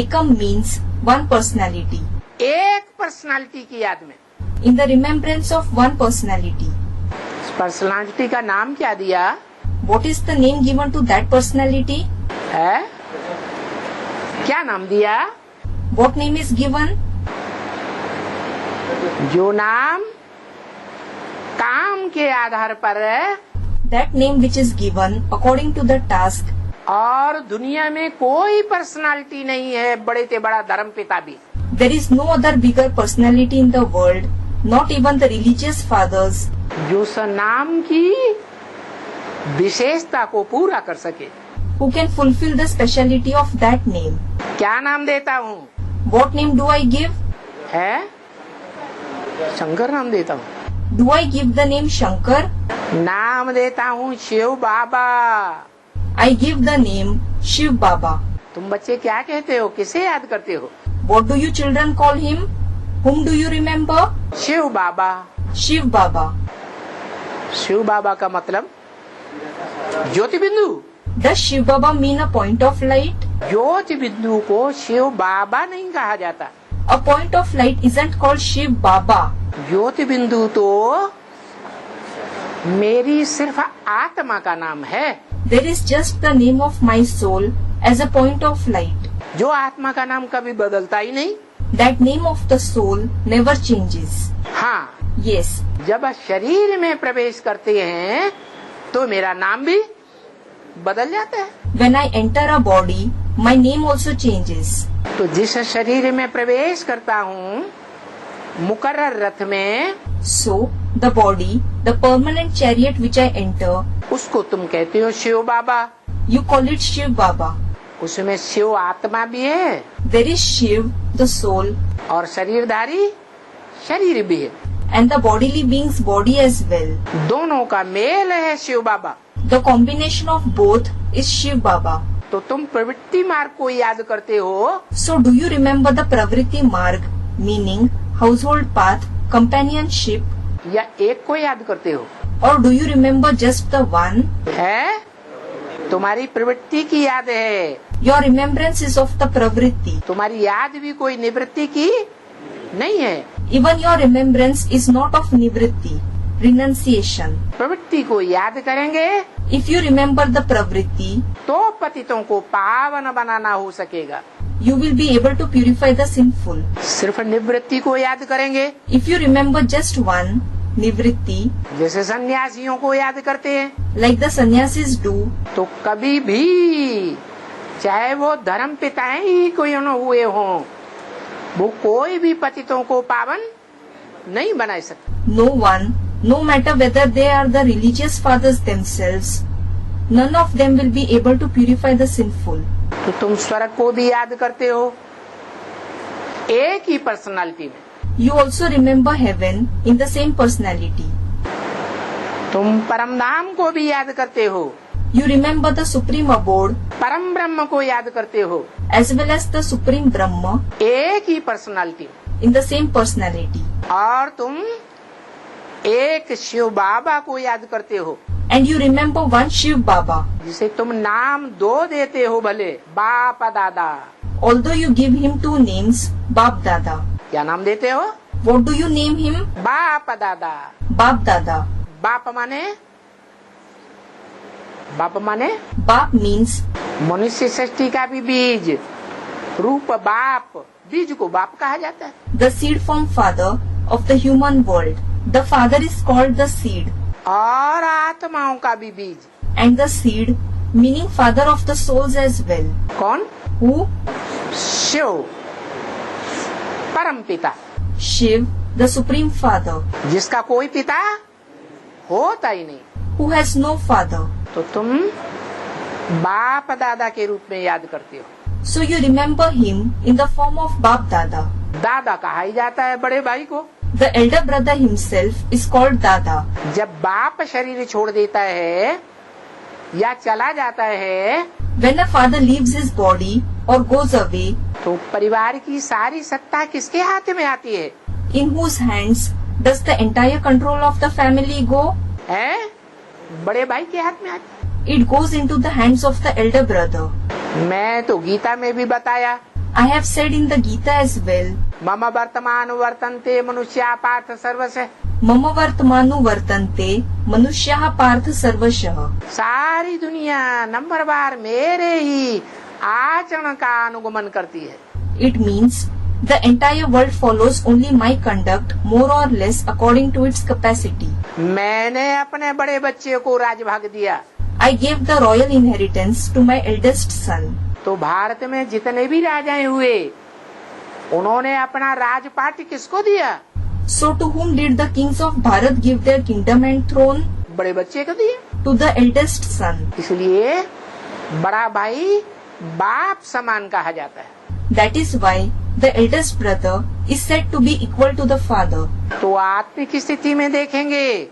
B: Ekam means one personality.
A: एक पर्सनालिटी की याद में।
B: In the remembrance of one personality.
A: इस पर्सनालिटी का नाम क्या दिया
B: What is the name given to that personality?
A: है? क्या नाम दिया?
B: What name is given?
A: जो नाम काम के आधार पर है
B: That name which is given according to the task,
A: और दुनिया में कोई पर्सनालिटी नहीं है बड़े से बड़ा धर्म पिता भी।
B: there is no other bigger personality in the world, not even the religious fathers,
A: जो उस नाम की विशेषता को पूरा कर सके।
B: who can fulfill the speciality of that name.
A: क्या नाम देता हूँ?
B: What name do I give?
A: है शंकर नाम देता हूँ।
B: Do I give the name Shankar?
A: नाम देता हूँ शिव बाबा।
B: I give the name Shiv Baba.
A: तुम बच्चे क्या कहते हो, किसे याद करते हो?
B: What do you children call him? Whom do you remember?
A: Shiv Baba.
B: Shiv Baba.
A: Shiv बाबा का मतलब ज्योति बिंदु।
B: Does Shiv Baba mean a point of light?
A: ज्योति बिंदु को शिव बाबा नहीं कहा जाता।
B: A point of light isn't called Shiv Baba.
A: ज्योति बिंदु तो मेरी सिर्फ आत्मा का नाम है,
B: There is just the name of my soul as a point of light.
A: जो आत्मा का नाम कभी बदलता ही नहीं।
B: That name of the soul never changes.
A: हाँ,
B: Yes,
A: जब शरीर में प्रवेश करते हैं तो मेरा नाम भी बदल जाता है।
B: when I enter a body, my name also changes.
A: तो जिस शरीर में प्रवेश करता हूँ मुकर्रर रथ में,
B: So, the body, the permanent chariot which I enter,
A: उसको तुम कहते हो शिव बाबा।
B: you call it Shiv Baba.
A: उसमें शिव आत्मा भी है
B: There is Shiv, the soul,
A: और शरीरधारी शरीर भी है।
B: and the bodily being's body as well.
A: दोनों का मेल है शिव बाबा।
B: The combination of both is Shiv Baba.
A: तो तुम प्रवृत्ति मार्ग को याद करते हो
B: So, do you remember the Pravritti Marg, meaning household path, companionship,
A: या एक को याद करते हो?
B: or do you remember just the one?
A: है तुम्हारी प्रवृत्ति की याद है,
B: Your remembrance is of the Pravritti.
A: तुम्हारी याद भी कोई निवृत्ति की नहीं है।
B: Even your remembrance is not of Nivritti, renunciation.
A: प्रवृत्ति को याद करेंगे
B: If you remember the Pravritti,
A: तो पतितों को पावन बनाना हो सकेगा।
B: you will be able to purify the sinful.
A: सिर्फ निवृत्ति को याद करेंगे
B: If you remember just one, Nivritti,
A: जैसे सन्यासियों को याद करते हैं,
B: like the sannyasis do,
A: तो कभी भी चाहे वो धर्म पिताएं ही कोई न हुए हों, वो कोई भी पतितों को पावन नहीं बना सकते।
B: no one, no matter whether they are the religious fathers themselves, none of them will be able to purify the sinful.
A: तो तुम स्वर्ग को भी याद करते हो एक ही पर्सनालिटी में।
B: You also remember heaven in the same personality.
A: तुम परम धाम को भी याद करते हो,
B: You remember the supreme abode
A: परम ब्रह्म को याद करते हो,
B: as well as the supreme Brahma
A: एक ही पर्सनालिटी में।
B: in the same personality.
A: और तुम एक शिव बाबा को याद करते हो,
B: And you remember one Shiv Baba.
A: जिसे तुम नाम दो देते हो, भले बाप दादा।
B: Although you give him two names, Bap Dada.
A: क्या नाम देते हो?
B: What do you name him?
A: बाप दादा।
B: Bap Dada.
A: बाप माने, बाप माने
B: Bap means
A: मनुष्य सृष्टि का भी बीज रूप बाप, बीज को बाप कहा जाता है।
B: the seed form father of the human world. The father is called the seed,
A: और आत्माओं का भी बीज
B: and the seed meaning father of the souls as well.
A: कौन?
B: Who?
A: शिव परम पिता,
B: Shiv, the supreme father,
A: जिसका कोई पिता होता ही नहीं।
B: who has no father.
A: तो तुम बाप दादा के रूप में याद करते हो।
B: So you remember him in the form of Bap Dada.
A: दादा कहा ही जाता है बड़े भाई को।
B: The elder brother himself is called Dada.
A: जब बाप शरीर छोड़ देता है या चला जाता है
B: When a father leaves his body or goes away,
A: तो परिवार की सारी सत्ता किसके हाथ में आती है?
B: in whose hands does the entire control of the family go?
A: है बड़े भाई के हाथ में आता है।
B: It goes into the hands of the elder brother.
A: मैं तो गीता में भी बताया,
B: I have said in the Gita as well,
A: मम वर्तमान वर्तन्ते मनुष्या पार्थ सर्वस्य।
B: मम वर्तमानु वर्तन्ते मनुष्याः पार्थ सर्वशः।
A: सारी दुनिया नंबरवार मेरे ही आचरण का अनुगमन करती है।
B: It means the entire world follows only my conduct more or less according to its capacity.
A: मैंने अपने बड़े बच्चे को राजभाग दिया,
B: I gave the royal inheritance to my eldest son.
A: तो भारत में जितने भी राजाएं हुए उन्होंने अपना राजपाट किसको दिया?
B: So to whom did the kings of Bharat give their kingdom and throne?
A: बड़े बच्चे को दिया।
B: To the eldest son.
A: इसलिए बड़ा भाई बाप समान कहा जाता है।
B: That is why the eldest brother is said to be equal to the father.
A: तो आत्मिक स्थिति में देखेंगे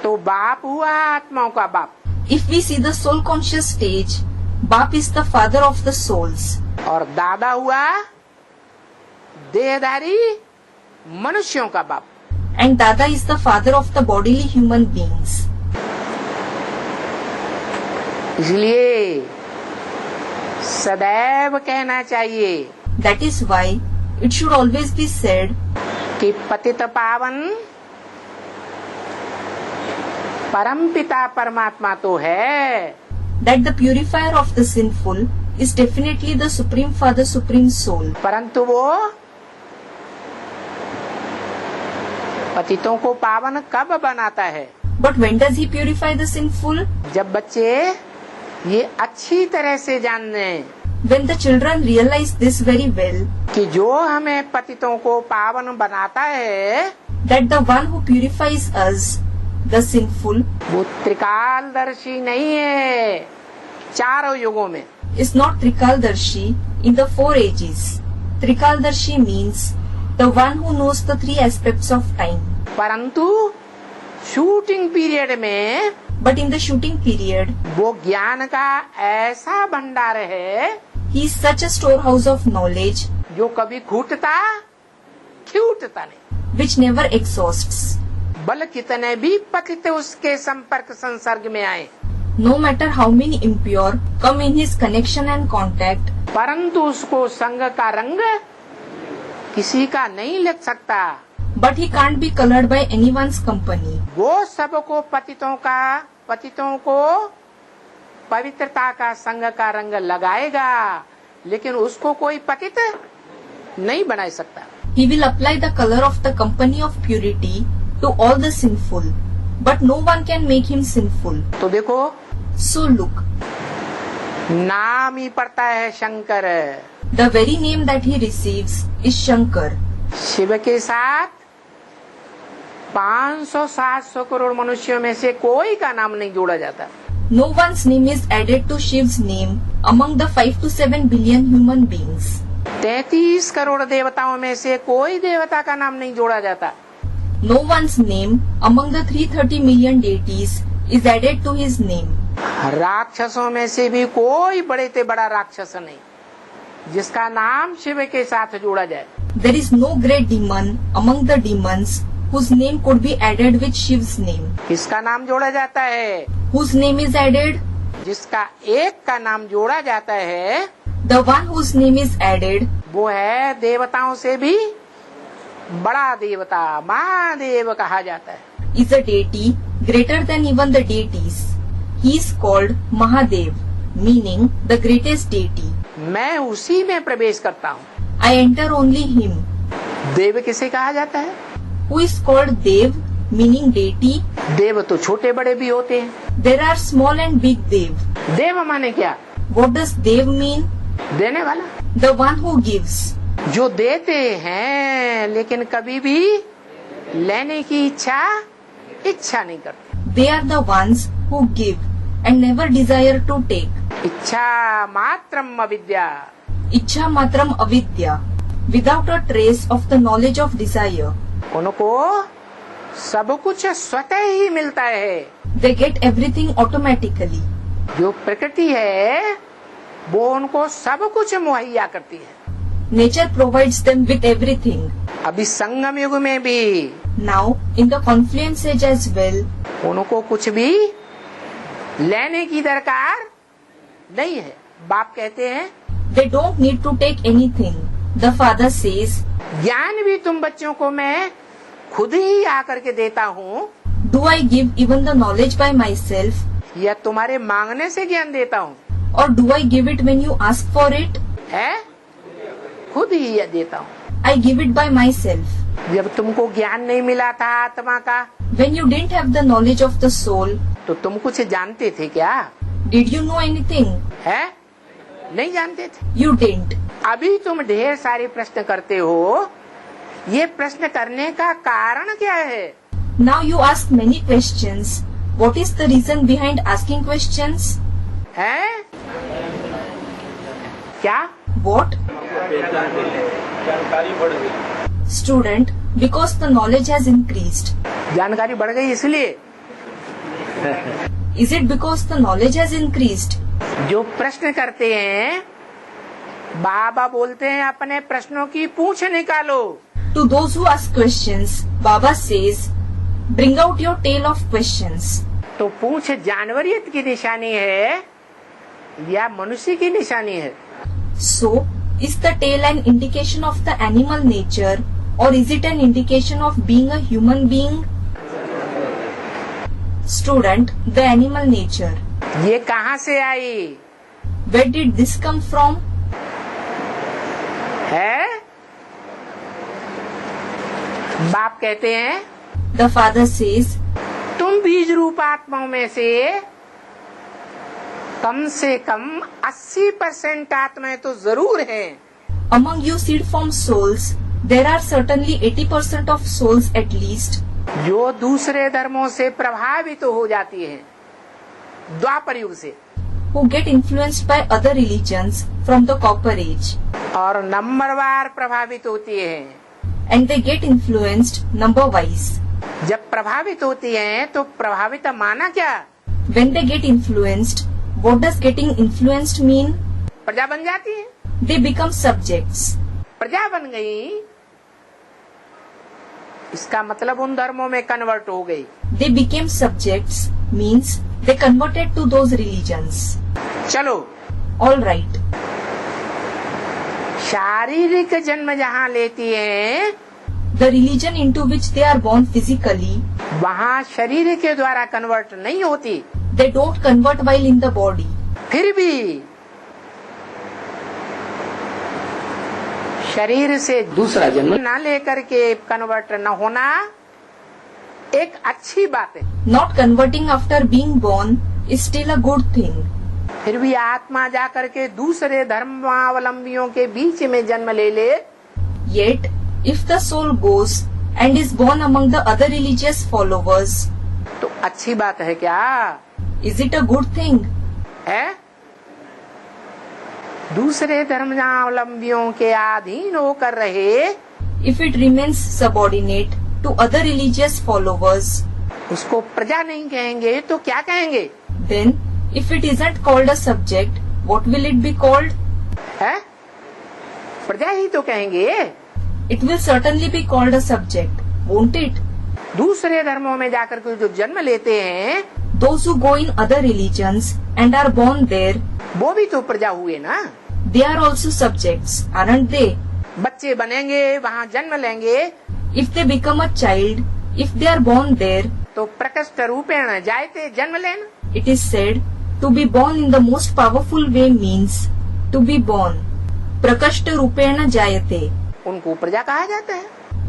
A: तो बाप हुआ आत्माओं का बाप,
B: If we see the soul conscious stage, Bap is the father of the souls.
A: और दादा हुआ देहधारी मनुष्यों का बाप।
B: And Dada is the father of the bodily human beings.
A: इसलिए सदैव कहना चाहिए
B: That is why it should always be said
A: कि पतित पावन परमपिता परमात्मा तो है,
B: that the purifier of the sinful is definitely the Supreme Father, Supreme Soul.
A: परंतु वो पतितों को पावन कब बनाता है?
B: But when does he purify the sinful?
A: जब बच्चे ये अच्छी तरह से जान लें
B: When the children realize this very well,
A: कि जो हमें पतितों को पावन बनाता है
B: that the one who purifies us, the sinful,
A: वो त्रिकालदर्शी नहीं है चारों युगों में।
B: is not Trikaldarshi in the 4 ages. Trikaldarshi means the one who knows the 3 aspects of time.
A: परंतु शूटिंग पीरियड में
B: But in the shooting period,
A: वो ज्ञान का ऐसा भंडार है
B: he is such a storehouse of knowledge
A: जो कभी घुटता छूटता नहीं।
B: which never exhausts.
A: बल कितने भी पतित उसके संपर्क संसर्ग में आए,
B: No matter how many impure come in his connection and contact,
A: परंतु उसको संग का रंग किसी का नहीं लग सकता।
B: but he can't be colored by anyone's company.
A: वो सबको पतितों को पवित्रता का संग का रंग लगाएगा, लेकिन उसको कोई पतित नहीं बना सकता।
B: He will apply the color of the company of purity to all the sinful, but no one can make him sinful.
A: तो देखो
B: So look,
A: नाम ही पड़ता है Shankar.
B: the very name that he receives is Shankar.
A: Shiv के साथ 500-700 करोड़ मनुष्यों में से कोई का नाम नहीं जोड़ा जाता।
B: No one's name is added to Shiv's name among the 5 to 7 billion human beings.
A: 33 crore देवताओं में से कोई देवता का नाम नहीं जोड़ा जाता।
B: No one's name among the 330 million deities is added to his name.
A: राक्षसों में से भी कोई बड़े से बड़ा राक्षस नहीं जिसका नाम शिव के साथ जोड़ा जाए।
B: There is no great demon among the demons whose name could be added with Shiv's name.
A: किसका नाम जोड़ा जाता है?
B: Whose name is added?
A: जिसका एक का नाम जोड़ा जाता है
B: The one whose name is added
A: वो है देवताओं से भी बड़ा देवता, महादेव कहा जाता है।
B: is a deity greater than even the deities. He is called Mahadev, meaning the greatest deity.
A: मैं उसी में प्रवेश करता हूँ।
B: I enter only him.
A: देव किसे कहा जाता है?
B: Who is called Dev, meaning deity?
A: देव तो छोटे बड़े भी होते हैं।
B: There are small and big Dev.
A: देव माने क्या?
B: What does Dev mean?
A: देने वाला,
B: The one who gives.
A: जो देते हैं लेकिन कभी भी लेने की इच्छा नहीं करते।
B: They are the ones who give and never desire to take.
A: इच्छा मात्रम अविद्या।
B: Ichha matram avidya, without a trace of the knowledge of desire.
A: उनको सब कुछ स्वतः ही मिलता है।
B: They get everything automatically.
A: जो प्रकृति है वो उनको सब कुछ मुहैया करती है।
B: Nature provides them with everything.
A: अभी संगम युग में भी
B: Now, in the confluence age as well,
A: उनको कुछ भी लेने की दरकार नहीं है। बाप कहते हैं
B: they don't need to take anything. The father says,
A: ज्ञान भी तुम बच्चों को मैं खुद ही आकर के देता हूँ,
B: do I give even the knowledge by myself,
A: या तुम्हारे मांगने से ज्ञान देता हूँ,
B: or do I give it when you ask for it?
A: है खुद ही यह देता हूँ।
B: I give it by myself.
A: जब तुमको ज्ञान नहीं मिला था आत्मा का,
B: When you didn't have the knowledge of the soul,
A: तो तुम कुछ जानते थे क्या?
B: did you know anything?
A: है नहीं जानते थे।
B: You didn't.
A: अभी तुम ढेर सारे प्रश्न करते हो, ये प्रश्न करने का कारण क्या है?
B: Now you ask many questions. What is the reason behind asking questions?
A: है क्या?
B: What? Student, because the knowledge has increased.
A: जानकारी बढ़ गई इसलिए।
B: Is it because the knowledge has increased?
A: जो प्रश्न करते हैं, बाबा बोलते हैं अपने प्रश्नों की पूंछ निकालो।
B: To those who ask questions, Baba says, bring out your tail of questions.
A: तो पूंछ जानवरियत की निशानी है या मनुष्य की निशानी है?
B: So, is the tail an indication of the animal nature or is it an indication of being a human being? Student, the animal nature.
A: ये कहाँ से आई?
B: Where did this come from?
A: है बाप कहते हैं
B: The father says,
A: तुम बीज रूप आत्माओं में से कम 80% आत्माएं तो जरूर हैं।
B: among you seed form souls, there are certainly 80% of souls at least,
A: जो दूसरे धर्मों से प्रभावित हो जाती हैं, द्वापर युग से,
B: who get influenced by other religions from the copper age,
A: और नंबरवार प्रभावित होती हैं।
B: and they get influenced number wise.
A: जब प्रभावित होती हैं तो प्रभावित माना क्या?
B: When they get influenced, what does getting influenced mean?
A: प्रजा बन जाती है।
B: They become subjects.
A: प्रजा बन गई, इसका मतलब उन धर्मों में कन्वर्ट हो गई।
B: They became subjects means they converted to those religions.
A: चलो,
B: All right.
A: शारीरिक जन्म जहाँ लेती हैं,
B: The religion into which they are born physically,
A: वहाँ शरीर के द्वारा कन्वर्ट नहीं होती।
B: they don't convert while in the body.
A: फिर भी शरीर से दूसरा जन्म न लेकर के कन्वर्ट न होना एक अच्छी बात है।
B: Not converting after being born is still a good thing.
A: फिर भी आत्मा जाकर के दूसरे धर्मावलंबियों के बीच में जन्म ले,
B: Yet, if the soul goes and is born among the other religious followers,
A: तो अच्छी बात है क्या?
B: is it a good thing?
A: है दूसरे धर्मावलंबियों के अधीन होकर रहे,
B: If it remains subordinate to other religious followers,
A: उसको प्रजा नहीं कहेंगे तो क्या कहेंगे?
B: then if it isn't called a subject, what will it be called?
A: है प्रजा ही तो कहेंगे।
B: It will certainly be called a subject, won't it?
A: दूसरे धर्मों में जाकर के जो जन्म लेते हैं,
B: Those who go in other religions and are born there,
A: वो भी तो प्रजा हुए ना।
B: they are also subjects, aren't they?
A: बच्चे बनेंगे, वहाँ जन्म लेंगे,
B: If they become a child, if they are born there,
A: तो प्रकृष्ट रूपेण जायते जन्म लेना।
B: it is said, to be born in the most powerful way means to be born. Prakashta rupena jayate.
A: उनको प्रजा कहा जाता है।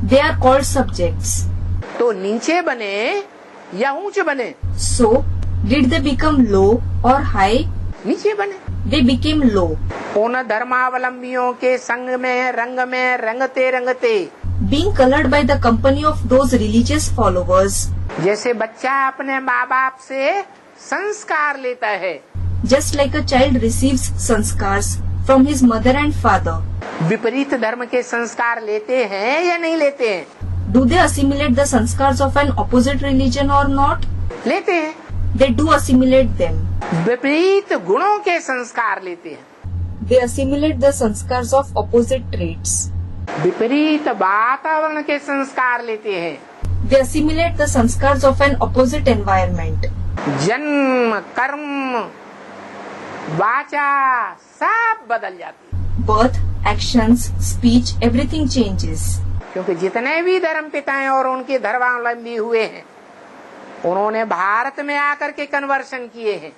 B: They are called subjects.
A: तो नीचे बने या ऊंच बने?
B: So, did they become low or high?
A: नीचे बने।
B: They became low.
A: उन धर्मावलंबियों के संग में रंगते रंगते,
B: Being colored by the company of those religious followers,
A: जैसे बच्चा अपने माँ बाप से संस्कार लेता है,
B: just like a child receives sanskars from his mother and father.
A: विपरीत धर्म के संस्कार लेते हैं या नहीं लेते हैं?
B: Do they assimilate the sanskars of an opposite religion or not?
A: लेते हैं।
B: They do assimilate them.
A: विपरीत गुणों के संस्कार लेते हैं।
B: They assimilate the sanskars of opposite traits.
A: विपरीत वातावरण के संस्कार लेते हैं।
B: They assimilate the sanskars of an opposite environment.
A: जन्म, कर्म, वाचा सब बदल जाती है।
B: Birth, actions, speech, everything changes.
A: क्योंकि जितने भी धर्म पिताएं और उनके धर्मावलंबी हुए हैं, उन्होंने भारत में आकर के कन्वर्शन किए हैं।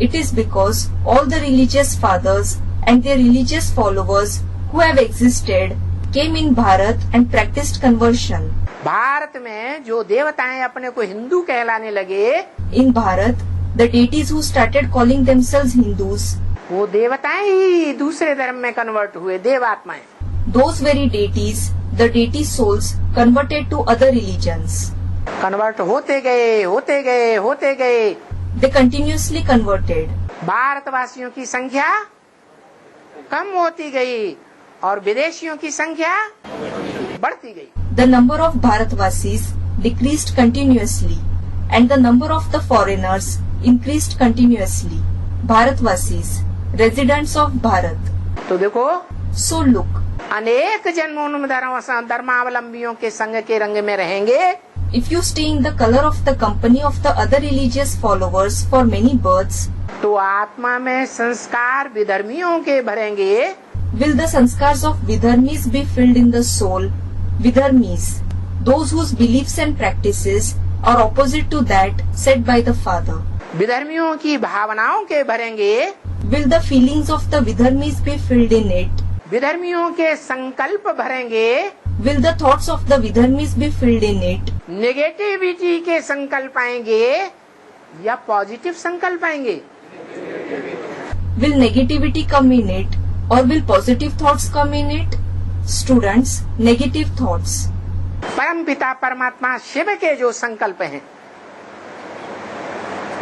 B: It is because all the religious fathers and their religious followers who have existed came in Bharat and practiced conversion.
A: Bharat में जो देवताएं अपने को हिंदू कहलाने लगे,
B: In Bharat, the deities who started calling themselves Hindus,
A: वो देवताएं ही दूसरे धर्म में कन्वर्ट हुए, देवात्माएं।
B: those very deities, the deity souls, converted to other religions.
A: Convert होते गए, होते गए, होते गए।
B: They continuously converted.
A: भारतवासियों की संख्या कम होती गई और विदेशियों की संख्या बढ़ती गई।
B: The number of Bharatvasis decreased continuously and the number of the foreigners increased continuously. Bharatvasis, residents of Bharat.
A: तो देखो,
B: So look,
A: अनेक जन्मों धर्मावलंबियों के संग के रंग में रहेंगे,
B: if you stay in the color of the company of the other religious followers for many births,
A: तो आत्मा में संस्कार विधर्मियों के भरेंगे,
B: will the sanskars of Vidharmis be filled in the soul? Vidharmis, those whose beliefs and practices are opposite to that said by the father.
A: विधर्मियों की भावनाओं के भरेंगे,
B: Will the feelings of the Vidharmis be filled in it?
A: विधर्मियों के संकल्प भरेंगे,
B: Will the thoughts of the Vidharmis be filled in it?
A: Negativity के संकल्प आएंगे या पॉजिटिव संकल्प आएंगे?
B: Will negativity come in it or will positive thoughts come in it? Students, negative thoughts.
A: परम पिता परमात्मा शिव के जो संकल्प हैं,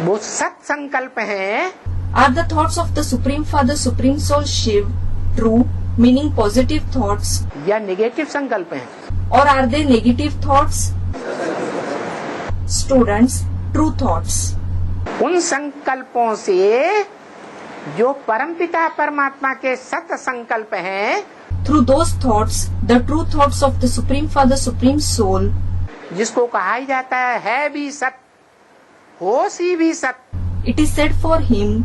A: वो सत संकल्प हैं,
B: Are the thoughts of the Supreme Father, Supreme Soul Shiv true, meaning positive thoughts,
A: या नेगेटिव संकल्प हैं?
B: or are they negative thoughts? Students, true thoughts.
A: उन संकल्पों से जो परम पिता परमात्मा के सत संकल्प हैं,
B: Through those thoughts, the true thoughts of the Supreme Father, Supreme Soul,
A: जिसको कहा ही जाता है भी सत, होश ही भी सत,
B: it is said for him,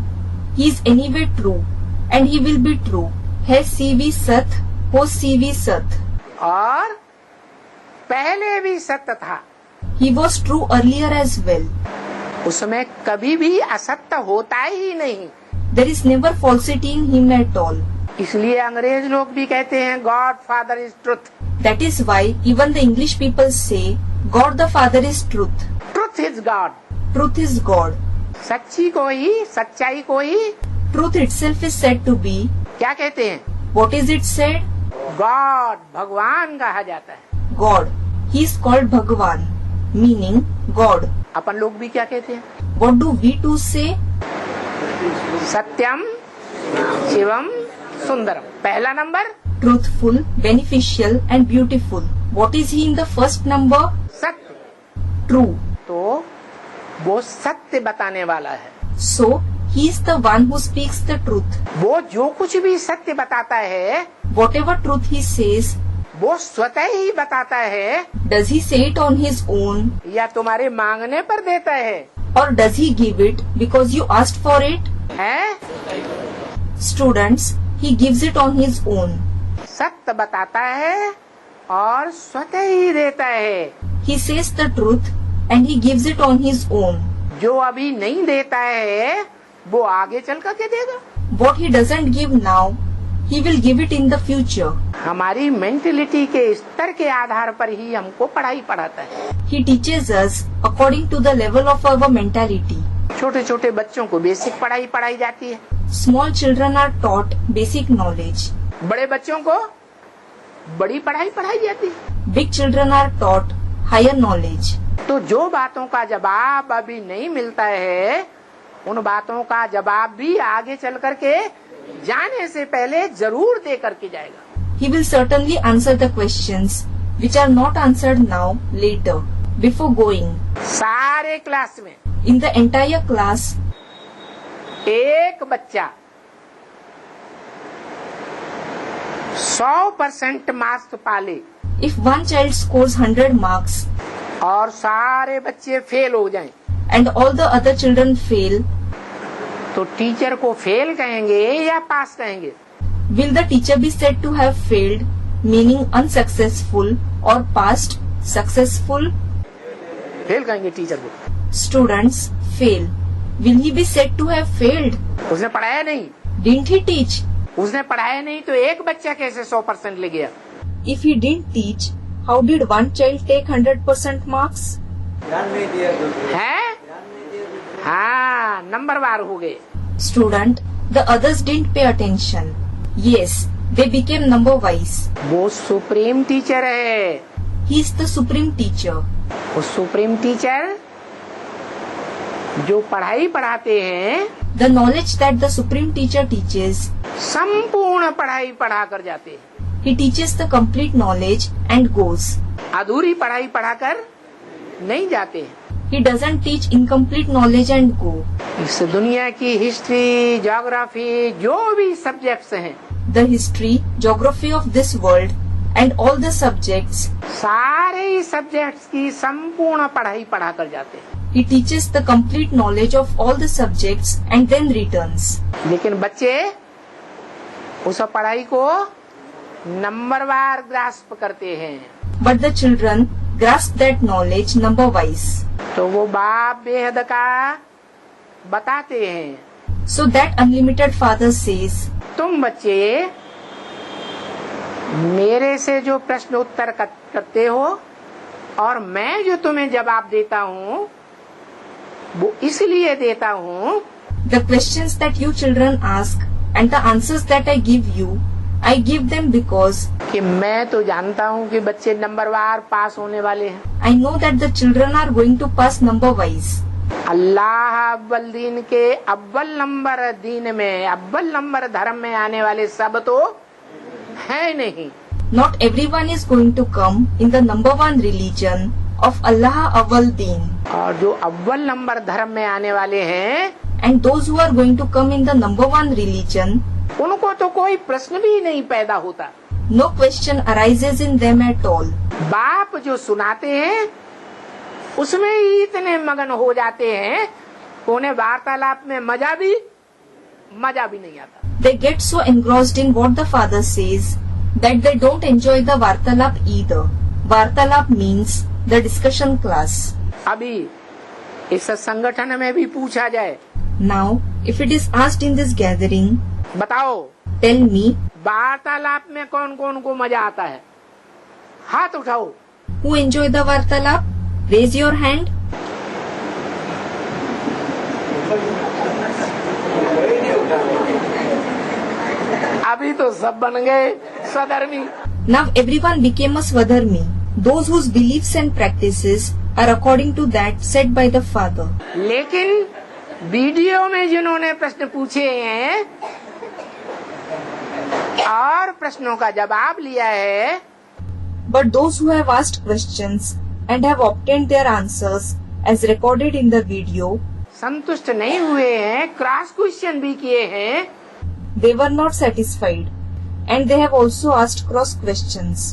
B: he is anyway true, and he will be true. है सीवी सत, हो सीवी सत.
A: और पहले भी सत्य था,
B: He was true earlier as well.
A: उसमें कभी भी असत्य होता ही नहीं।
B: There is never falsity in him at all.
A: इसलिए अंग्रेज लोग भी कहते हैं God father is truth.
B: That is why even the English people say, God the Father is truth.
A: Truth is God.
B: Truth is God.
A: सच्ची को ही, सच्चाई को ही
B: Truth itself is said to be,
A: क्या कहते हैं?
B: what is it said?
A: God, भगवान कहा जाता है।
B: God. He is called Bhagwan, meaning God.
A: अपन लोग भी क्या कहते हैं?
B: What do we too say?
A: सत्यम, शिवम, सुंदरम। पहला number
B: Truthful, beneficial and beautiful. What is he in the first number?
A: सत्य।
B: True.
A: तो वो सत्य बताने वाला है।
B: So, he is the one who speaks the truth.
A: वो जो कुछ भी सत्य बताता है,
B: Whatever truth he says,
A: वो स्वतः ही बताता है
B: does he say it on his own
A: या तुम्हारे मांगने पर देता है?
B: or does he give it because you asked for it?
A: है?
B: Students, he gives it on his own.
A: सत्य बताता है और स्वतः ही देता है।
B: He says the truth and he gives it on his own.
A: जो अभी नहीं देता है वो आगे चल करके देगा।
B: What he doesn't give now, he will give it in the future.
A: हमारी मेंटेलिटी के स्तर के आधार पर ही हमको पढ़ाई पढ़ाता है।
B: He teaches us according to the level of our mentality.
A: छोटे छोटे बच्चों को बेसिक पढ़ाई पढ़ाई जाती है,
B: Small children are taught basic knowledge.
A: बड़े बच्चों को बड़ी पढ़ाई पढ़ाई जाती है।
B: Big children are taught higher knowledge.
A: तो जो बातों का जवाब अभी नहीं मिलता है, उन बातों का जवाब भी आगे चल करके जाने से पहले जरूर दे करके जाएगा।
B: He will certainly answer the questions which are not answered now later before going.
A: सारे क्लास में
B: In the entire class,
A: एक बच्चा 100% मार्क्स पाले
B: If one child scores 100 marks
A: और सारे बच्चे फेल हो जाएं,
B: and all the other children fail,
A: तो टीचर को फेल कहेंगे या पास कहेंगे?
B: will the teacher be said to have failed, meaning unsuccessful, or passed, successful?
A: Fail कहेंगे टीचर को।
B: Students fail. Will he be said to have failed?
A: उसने पढ़ाया नहीं,
B: Didn't he teach?
A: उसने पढ़ाया नहीं तो एक बच्चा कैसे 100% ले गया?
B: If he didn't teach, how did one child take 100% marks?
A: है? हाँ, नंबरवार हो गए।
B: Student, the others didn't pay attention. Yes, they became number wise.
A: वो सुप्रीम टीचर है।
B: He is the supreme teacher.
A: वो सुप्रीम टीचर जो पढ़ाई पढ़ाते हैं,
B: The knowledge that the supreme teacher teaches,
A: संपूर्ण पढ़ाई पढ़ा कर जाते हैं।
B: he teaches the complete knowledge and goes.
A: अधूरी पढ़ाई पढ़ाकर नहीं जाते हैं।
B: He doesn't teach incomplete knowledge and go.
A: इस दुनिया की हिस्ट्री, ज्योग्राफी, जो भी सब्जेक्ट्स हैं,
B: The history, geography of this world and all the subjects,
A: सारे ही सब्जेक्ट्स की संपूर्ण पढ़ाई पढ़ा कर जाते हैं।
B: he teaches the complete knowledge of all the subjects and then returns.
A: लेकिन बच्चे उस पढ़ाई को नंबरवार ग्रास्प करते हैं,
B: But the children grasp that knowledge number wise.
A: तो वो बाप बेहद का बताते हैं,
B: So that unlimited father says,
A: तुम बच्चे मेरे से जो प्रश्न उत्तर करते हो और मैं जो तुम्हें जवाब देता हूँ वो इसलिए देता हूँ
B: the questions that you children ask and the answers that I give them because
A: कि मैं तो जानता हूँ कि बच्चे नंबरवार पास होने वाले हैं।
B: I know that the children are going to pass number wise.
A: अल्लाह अव्वल दीन के अव्वल नंबर दीन में, अव्वल नंबर धर्म में आने वाले सब तो है नहीं।
B: Not everyone is going to come in the number one religion of Allah Awwal Deen.
A: और जो अव्वल नंबर धर्म में आने वाले हैं,
B: And those who are going to come in the number one religion,
A: उनको तो कोई प्रश्न भी नहीं पैदा होता।
B: no question arises in them at all.
A: बाप जो सुनाते हैं उसमें ही इतने मगन हो जाते हैं, उन्हें वार्तालाप में मजा भी नहीं आता।
B: They get so engrossed in what the father says that they don't enjoy the Vartalap either. Vartalap means the discussion class.
A: अभी इस संगठन में भी पूछा जाए,
B: Now, if it is asked in this gathering,
A: बताओ
B: tell me,
A: वार्तालाप में कौन कौन को मजा आता है? हाथ उठाओ।
B: who enjoy the Vartalap? Raise your hand.
A: अभी तो सब बन गए स्वधर्मी।
B: Now everyone became a Swadharmi, those whose beliefs and practices are according to that said by the father.
A: लेकिन वीडियो में जिन्होंने प्रश्न पूछे हैं और प्रश्नों का जवाब लिया है,
B: But those who have asked questions and have obtained their answers as recorded in the video,
A: संतुष्ट नहीं हुए हैं, क्रॉस क्वेश्चन भी किए हैं,
B: they were not satisfied and they have also asked cross questions.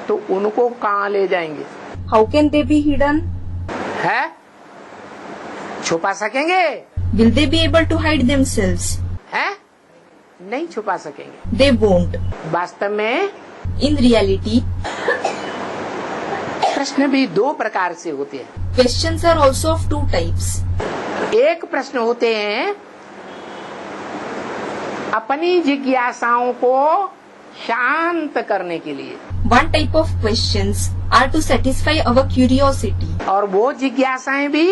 A: तो उनको कहाँ ले जाएंगे?
B: How can they be hidden?
A: है? छुपा सकेंगे?
B: Will they be able to hide themselves?
A: है? नहीं छुपा सकेंगे।
B: They won't.
A: वास्तव में
B: In reality,
A: प्रश्न भी दो प्रकार से होते हैं।
B: questions are also of two types.
A: एक प्रश्न होते हैं अपनी जिज्ञासाओं को शांत करने के लिए,
B: One type of questions are to satisfy our curiosity.
A: और वो जिज्ञासाएं भी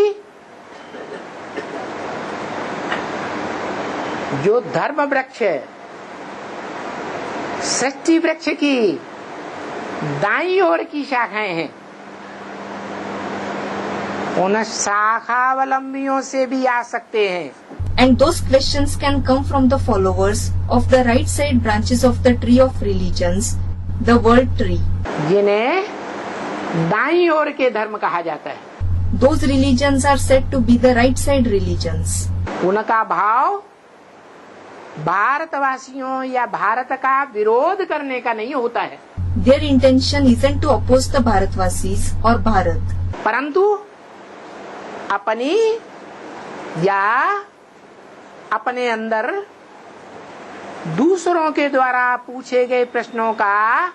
A: जो धर्म वृक्ष है, सृष्टि वृक्ष की दाईं ओर की शाखाएं हैं, उन शाखावलंबियों से भी आ सकते हैं।
B: And those questions can come from the followers of the right side branches of the tree of religions, the world tree.
A: जिन्हें दाईं ओर के धर्म कहा जाता है।
B: Those religions are said to be the right side religions.
A: उनका भाव भारतवासियों या भारत का विरोध करने का नहीं होता है,
B: Their intention isn't to oppose the Bharatvasis or Bharat,
A: परंतु अपनी या अपने अंदर दूसरों के द्वारा पूछे गए प्रश्नों का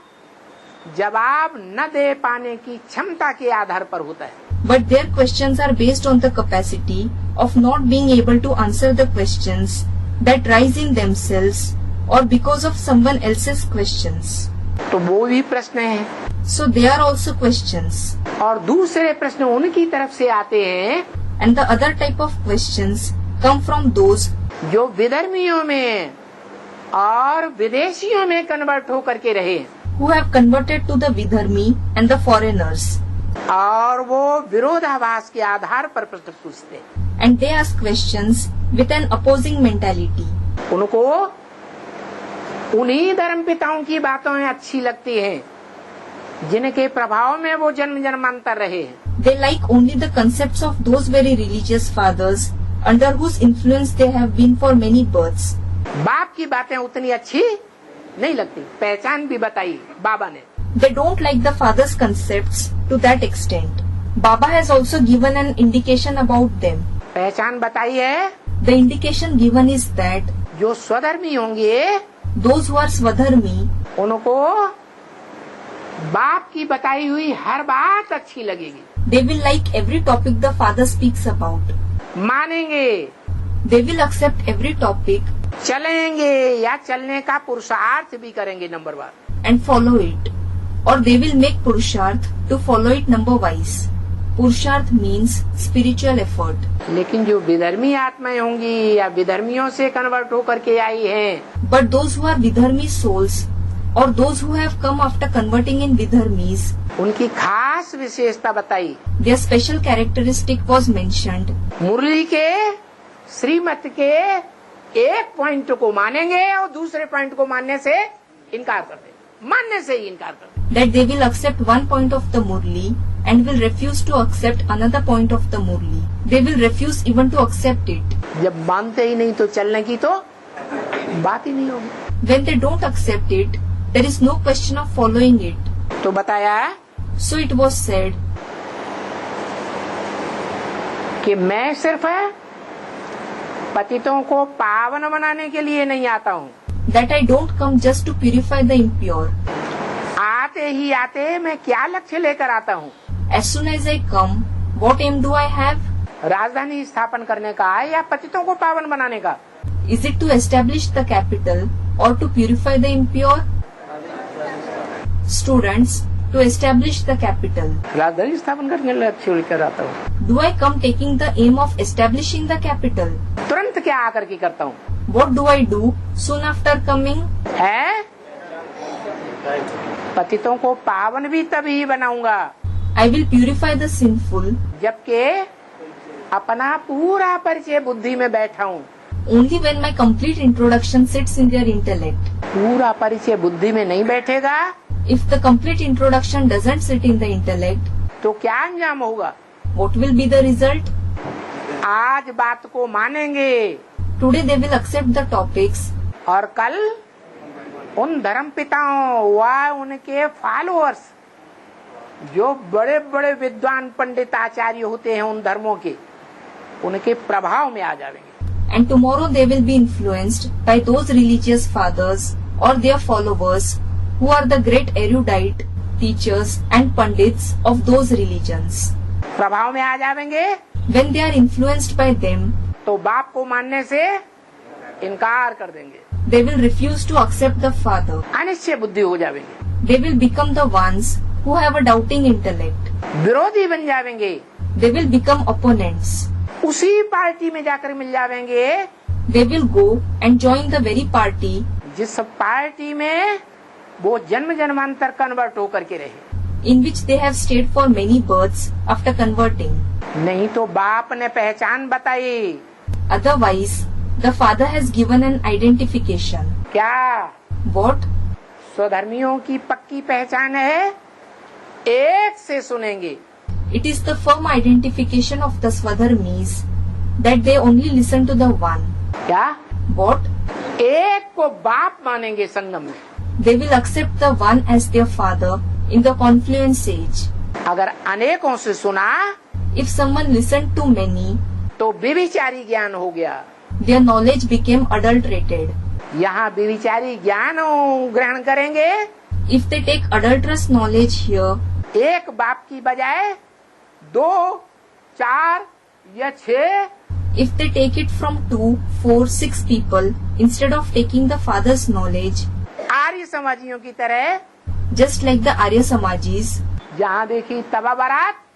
A: जवाब न दे पाने की क्षमता के आधार पर होता है।
B: but their questions are based on the capacity of not being able to answer the questions that rise in themselves or because of someone else's questions.
A: तो वो भी प्रश्न है,
B: So they are also questions.
A: और दूसरे प्रश्न उनकी तरफ से आते हैं
B: And the other type of questions come from those
A: जो विधर्मियों में और विदेशियों में कन्वर्ट होकर के रहे
B: who have converted to the Vidharmi and the foreigners.
A: और वो विरोधाभास के आधार पर प्रश्न पूछते हैं।
B: And they ask questions with an opposing mentality.
A: उनको उन्हीं धर्म पिताओं की बातों में अच्छी लगती हैं जिनके प्रभाव में वो जन्म जन्मांतर रहे हैं।
B: They like only the concepts of those very religious fathers under whose influence they have been for many births.
A: बाप की बातें उतनी अच्छी नहीं लगती। पहचान भी बताई बाबा ने।
B: They don't like the father's concepts to that extent. Baba has also given an indication about them.
A: पहचान बताई है
B: The indication given is that
A: जो स्वधर्मी होंगे
B: those who are Swadharmi,
A: उनको बाप की बताई हुई हर बात अच्छी लगेगी,
B: they will like every topic the father speaks about.
A: मानेंगे,
B: They will accept every topic
A: चलेंगे या चलने का पुरुषार्थ भी करेंगे number one.
B: and follow it. Or they will make Purusharth to follow it number wise. Purusharth means spiritual effort.
A: लेकिन जो विधर्मी आत्माएं होंगी या विधर्मियों से कन्वर्ट होकर के आई हैं,
B: But those who are Vidharmi souls or those who have come after converting in Vidharmis,
A: उनकी खास विशेषता बताई।
B: their special characteristic was mentioned.
A: मुरली के श्रीमत के एक पॉइंट को मानेंगे और दूसरे पॉइंट को मानने से इनकार कर देंगे, मानने से ही इनकार कर देंगे।
B: That they will accept one point of the Murli and will refuse to accept another point of the Murli. They will refuse even to accept it.
A: जब मानते ही नहीं तो चलने की तो बात ही नहीं होगी।
B: When they don't accept it, there is no question of following it.
A: तो बताया
B: So it was said
A: कि मैं सिर्फ पतितों को पावन बनाने के लिए नहीं आता हूँ,
B: that I don't come just to purify the impure.
A: आते ही आते मैं क्या लक्ष्य लेकर आता हूँ?
B: As soon as I come, what aim do I have?
A: राजधानी स्थापन करने का या पतितों को पावन बनाने का?
B: Is it to establish the capital or to purify the impure? Students, to establish the capital.
A: राजधानी स्थापन करने का लक्ष्य लेकर आता हूँ।
B: Do I come taking the aim of establishing the capital?
A: तुरंत क्या आकर के करता हूँ?
B: What do I do soon after coming?
A: है पतितों को पावन भी तभी बनाऊंगा
B: I will purify the sinful
A: जबकि अपना पूरा परिचय बुद्धि में बैठा हूँ।
B: only when my complete introduction sits in their intellect.
A: पूरा परिचय बुद्धि में नहीं बैठेगा
B: If the complete introduction doesn't sit in the intellect,
A: तो क्या अंजाम होगा?
B: what will be the result?
A: आज बात को मानेंगे
B: Today they will accept the topics
A: और कल उन धर्म पिताओं व उनके फॉलोअर्स जो बड़े बड़े विद्वान पंडित आचार्य होते हैं उन धर्मों के, उनके प्रभाव में आ जाएंगे।
B: and tomorrow they will be influenced by those religious fathers or their followers who are the great erudite teachers and pandits of those religions.
A: प्रभाव में आ जाएंगे
B: When they are influenced by them,
A: तो बाप को मानने से इनकार कर देंगे,
B: they will refuse to accept the father.
A: Anishchay बुद्धि हो जाएंगे,
B: They will become the ones who have a doubting intellect.
A: विरोधी बन जाएंगे,
B: They will become opponents.
A: उसी पार्टी में जाकर मिल जाएंगे
B: They will go and join the very party
A: जिस पार्टी में वो जन्म जन्मांतर कन्वर्ट होकर के रहे।
B: in which they have stayed for many births after converting.
A: नहीं तो बाप ने पहचान बताई।
B: Otherwise, the father has given an identification.
A: क्या
B: What?
A: स्वधर्मियों की पक्की पहचान है, एक से सुनेंगे,
B: It is the firm identification of the Swadharmis that they only listen to the one.
A: क्या
B: What?
A: एक को बाप मानेंगे संगम में।
B: They will accept the one as their father in the confluence age.
A: अगर अनेकों से सुना
B: If someone listened to many,
A: तो व्यभिचारी ज्ञान हो गया।
B: their knowledge became adulterated.
A: यहाँ व्यभिचारी ज्ञान ग्रहण करेंगे,
B: If they take adulterous knowledge here,
A: एक बाप की बजाय 2, 4 या 6,
B: if they take it from 2, 4, 6 people instead of taking the father's knowledge,
A: आर्य समाजियों की तरह,
B: just like the Arya Samajis,
A: जहाँ देखी तबा बारात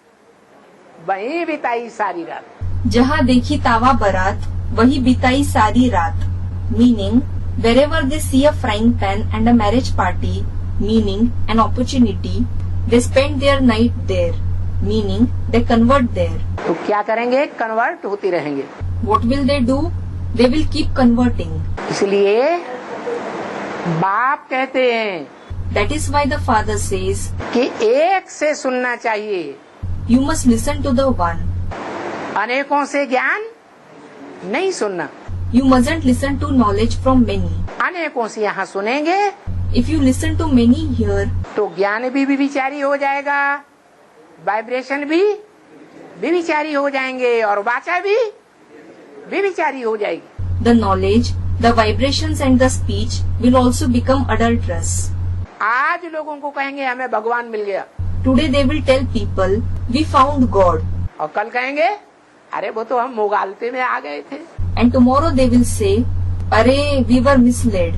A: वहीं बिताई सारी रात।
B: जहाँ देखी तावा बारात वही बिताई सारी रात, meaning wherever they see a frying pan and a marriage party, meaning an opportunity, they spend their night there, meaning they convert there.
A: तो क्या करेंगे? कन्वर्ट होती रहेंगे।
B: What will they do? They will keep converting.
A: इसलिए बाप कहते हैं
B: That is why the father says,
A: कि एक से सुनना चाहिए,
B: you must listen to the one.
A: अनेकों से ज्ञान नहीं सुनना।
B: You mustn't listen to knowledge from many.
A: अनेकों से यहाँ सुनेंगे
B: If you listen to many here,
A: तो ज्ञान भी विचारी हो जाएगा, वाइब्रेशन भी विचारी हो जाएंगे और वाचा भी विचारी हो जाएगी।
B: the knowledge, the vibrations and the speech will also become adulterous.
A: आज लोगों को कहेंगे हमें भगवान मिल गया,
B: Today they will tell people, we found God.
A: और कल कहेंगे अरे वो तो हम मुगालते में आ गए थे,
B: And tomorrow they will say, Arey, we were misled.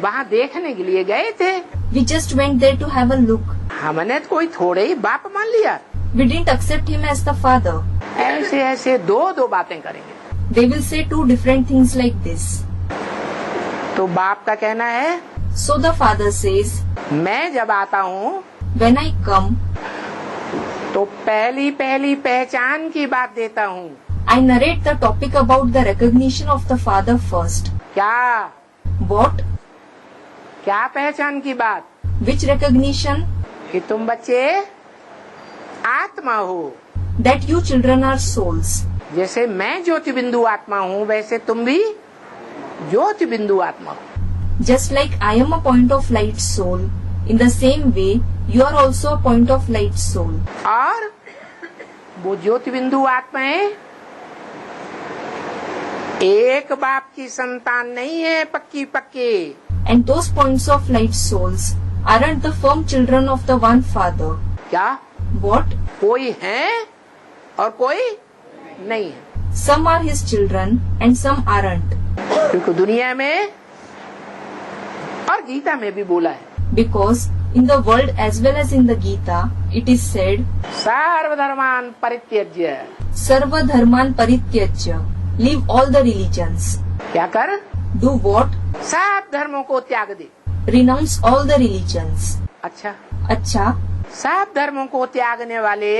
A: वहाँ देखने के लिए गए थे,
B: We just went there to have a look.
A: हमने तो कोई थोड़े ही बाप मान लिया।
B: We didn't accept him as the father.
A: ऐसे ऐसे दो बातें करेंगे।
B: They will say two different things like this.
A: तो बाप का कहना है
B: So the father says,
A: मैं जब आता हूँ
B: when I come,
A: तो पहली पहचान की बात देता हूँ।
B: I narrate the topic about the recognition of the father first.
A: क्या
B: What?
A: क्या पहचान की बात?
B: Which recognition?
A: कि तुम बच्चे आत्मा हो,
B: That you children are souls.
A: जैसे मैं ज्योति बिंदु आत्मा हूँ वैसे तुम भी ज्योति बिंदु आत्मा हो।
B: Just like I am a point of light soul, in the same way, you are also a point of light soul.
A: और वो ज्योति बिंदु आत्माएं एक बाप की संतान नहीं है, पक्की।
B: And those points of light souls aren't the firm children of the one father.
A: क्या
B: What?
A: कोई है और कोई नहीं है,
B: Some are his children and some aren't.
A: क्योंकि दुनिया में और गीता में भी बोला है,
B: Because in the world as well as in the Gita, it is said,
A: सर्वधर्मान परित्यज्य,
B: Sarva dharman parityajya, leave all the religions.
A: क्या कर?
B: Do what?
A: सब धर्मों को त्याग दे।
B: Renounce all the religions.
A: अच्छा,
B: अच्छा,
A: सब धर्मों को त्यागने वाले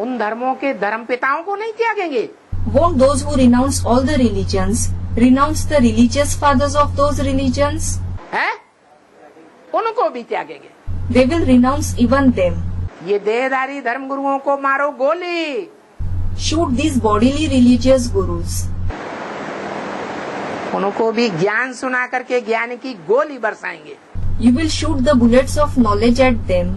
A: उन धर्मों के धर्म पिताओं को नहीं त्यागेंगे।
B: won't those who renounce all the religions renounce the religious fathers of those religions?
A: है? उनको भी त्यागेंगे।
B: They will renounce even them.
A: ये देहधारी धर्म गुरुओं को मारो गोली,
B: Shoot these bodily religious gurus.
A: उनको भी ज्ञान सुना करके ज्ञान की गोली बरसाएंगे।
B: You will shoot the bullets of knowledge at them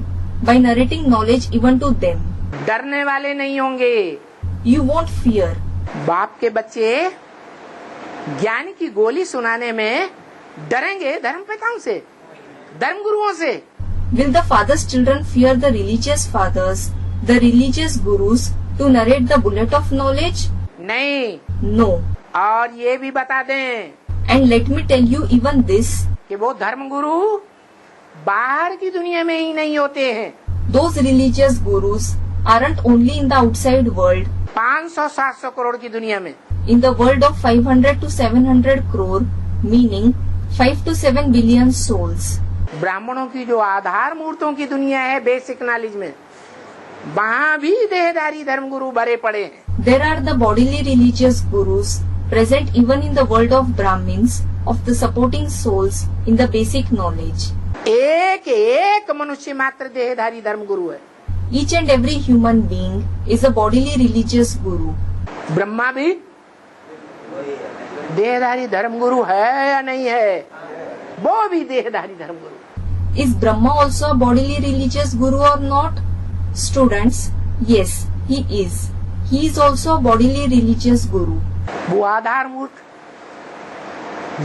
B: by narrating knowledge even to them.
A: डरने वाले नहीं होंगे।
B: You won't fear.
A: बाप के बच्चे ज्ञान की गोली सुनाने में डरेंगे धर्म पिताओं से, धर्म गुरुओं से।
B: Will the father's children fear the religious fathers, the religious gurus, to narrate the bullet of knowledge?
A: नहीं।
B: No.
A: और ये भी बता दें
B: And let me tell you even this,
A: कि वो धर्म गुरु बाहर की दुनिया में ही नहीं होते हैं।
B: those religious gurus aren't only in the outside world,
A: 500-700 crore की दुनिया में,
B: in the world of 500 to 700 crore, meaning 5 to 7 billion souls.
A: ब्राह्मणों की जो आधार मूर्तों की दुनिया है बेसिक नॉलेज में, वहाँ भी देहधारी धर्म गुरु भरे पड़े हैं।
B: There are the bodily religious gurus present even in the world of Brahmins, of the supporting souls in the basic knowledge.
A: एक मनुष्य मात्र देहधारी धर्म गुरु है।
B: Each and every human being is a bodily religious guru.
A: Brahma भी देहधारी धर्मगुरु है या नहीं है? वो भी देहधारी धर्मगुरु।
B: Is Brahma also a bodily religious guru or not? Students, yes, he is. He is also a bodily religious guru.
A: वो आधार मूर्त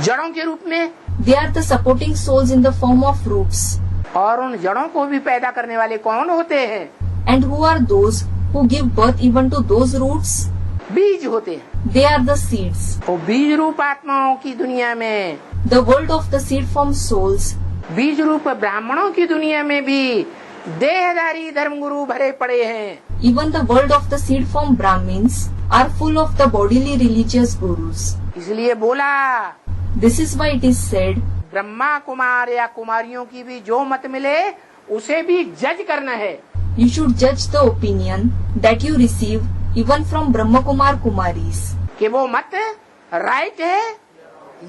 A: जड़ों के रूप में,
B: They are the supporting souls in the form of roots.
A: और उन जड़ों को भी पैदा करने वाले कौन होते हैं?
B: And who are those who give birth even to those roots?
A: बीज होते हैं।
B: They are the seeds.
A: वो बीज रूप आत्माओं की दुनिया में,
B: The world of the seed form souls,
A: बीज रूप ब्राह्मणों की दुनिया में भी देहधारी धर्मगुरु भरे पड़े हैं।
B: even the world of the seed form Brahmins are full of the bodily religious gurus.
A: इसलिए बोला
B: This is why it is said,
A: Brahma Kumar या कुमारियों की भी जो मत मिले उसे भी जज करना है।
B: you should judge the opinion that you receive even from Brahma Kumar Kumaris,
A: कि वो मत राइट है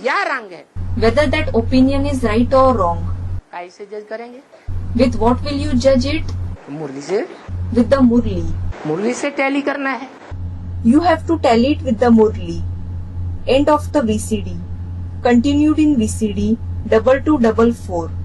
A: या रंग है।
B: whether that opinion is right or wrong.
A: कैसे जज करेंगे?
B: With what will you judge it?
A: मुरली से,
B: With the Murli.
A: मुरली से टैली करना है।
B: You have to tally it with the Murli. End of the VCD. Continued in VCD 2244.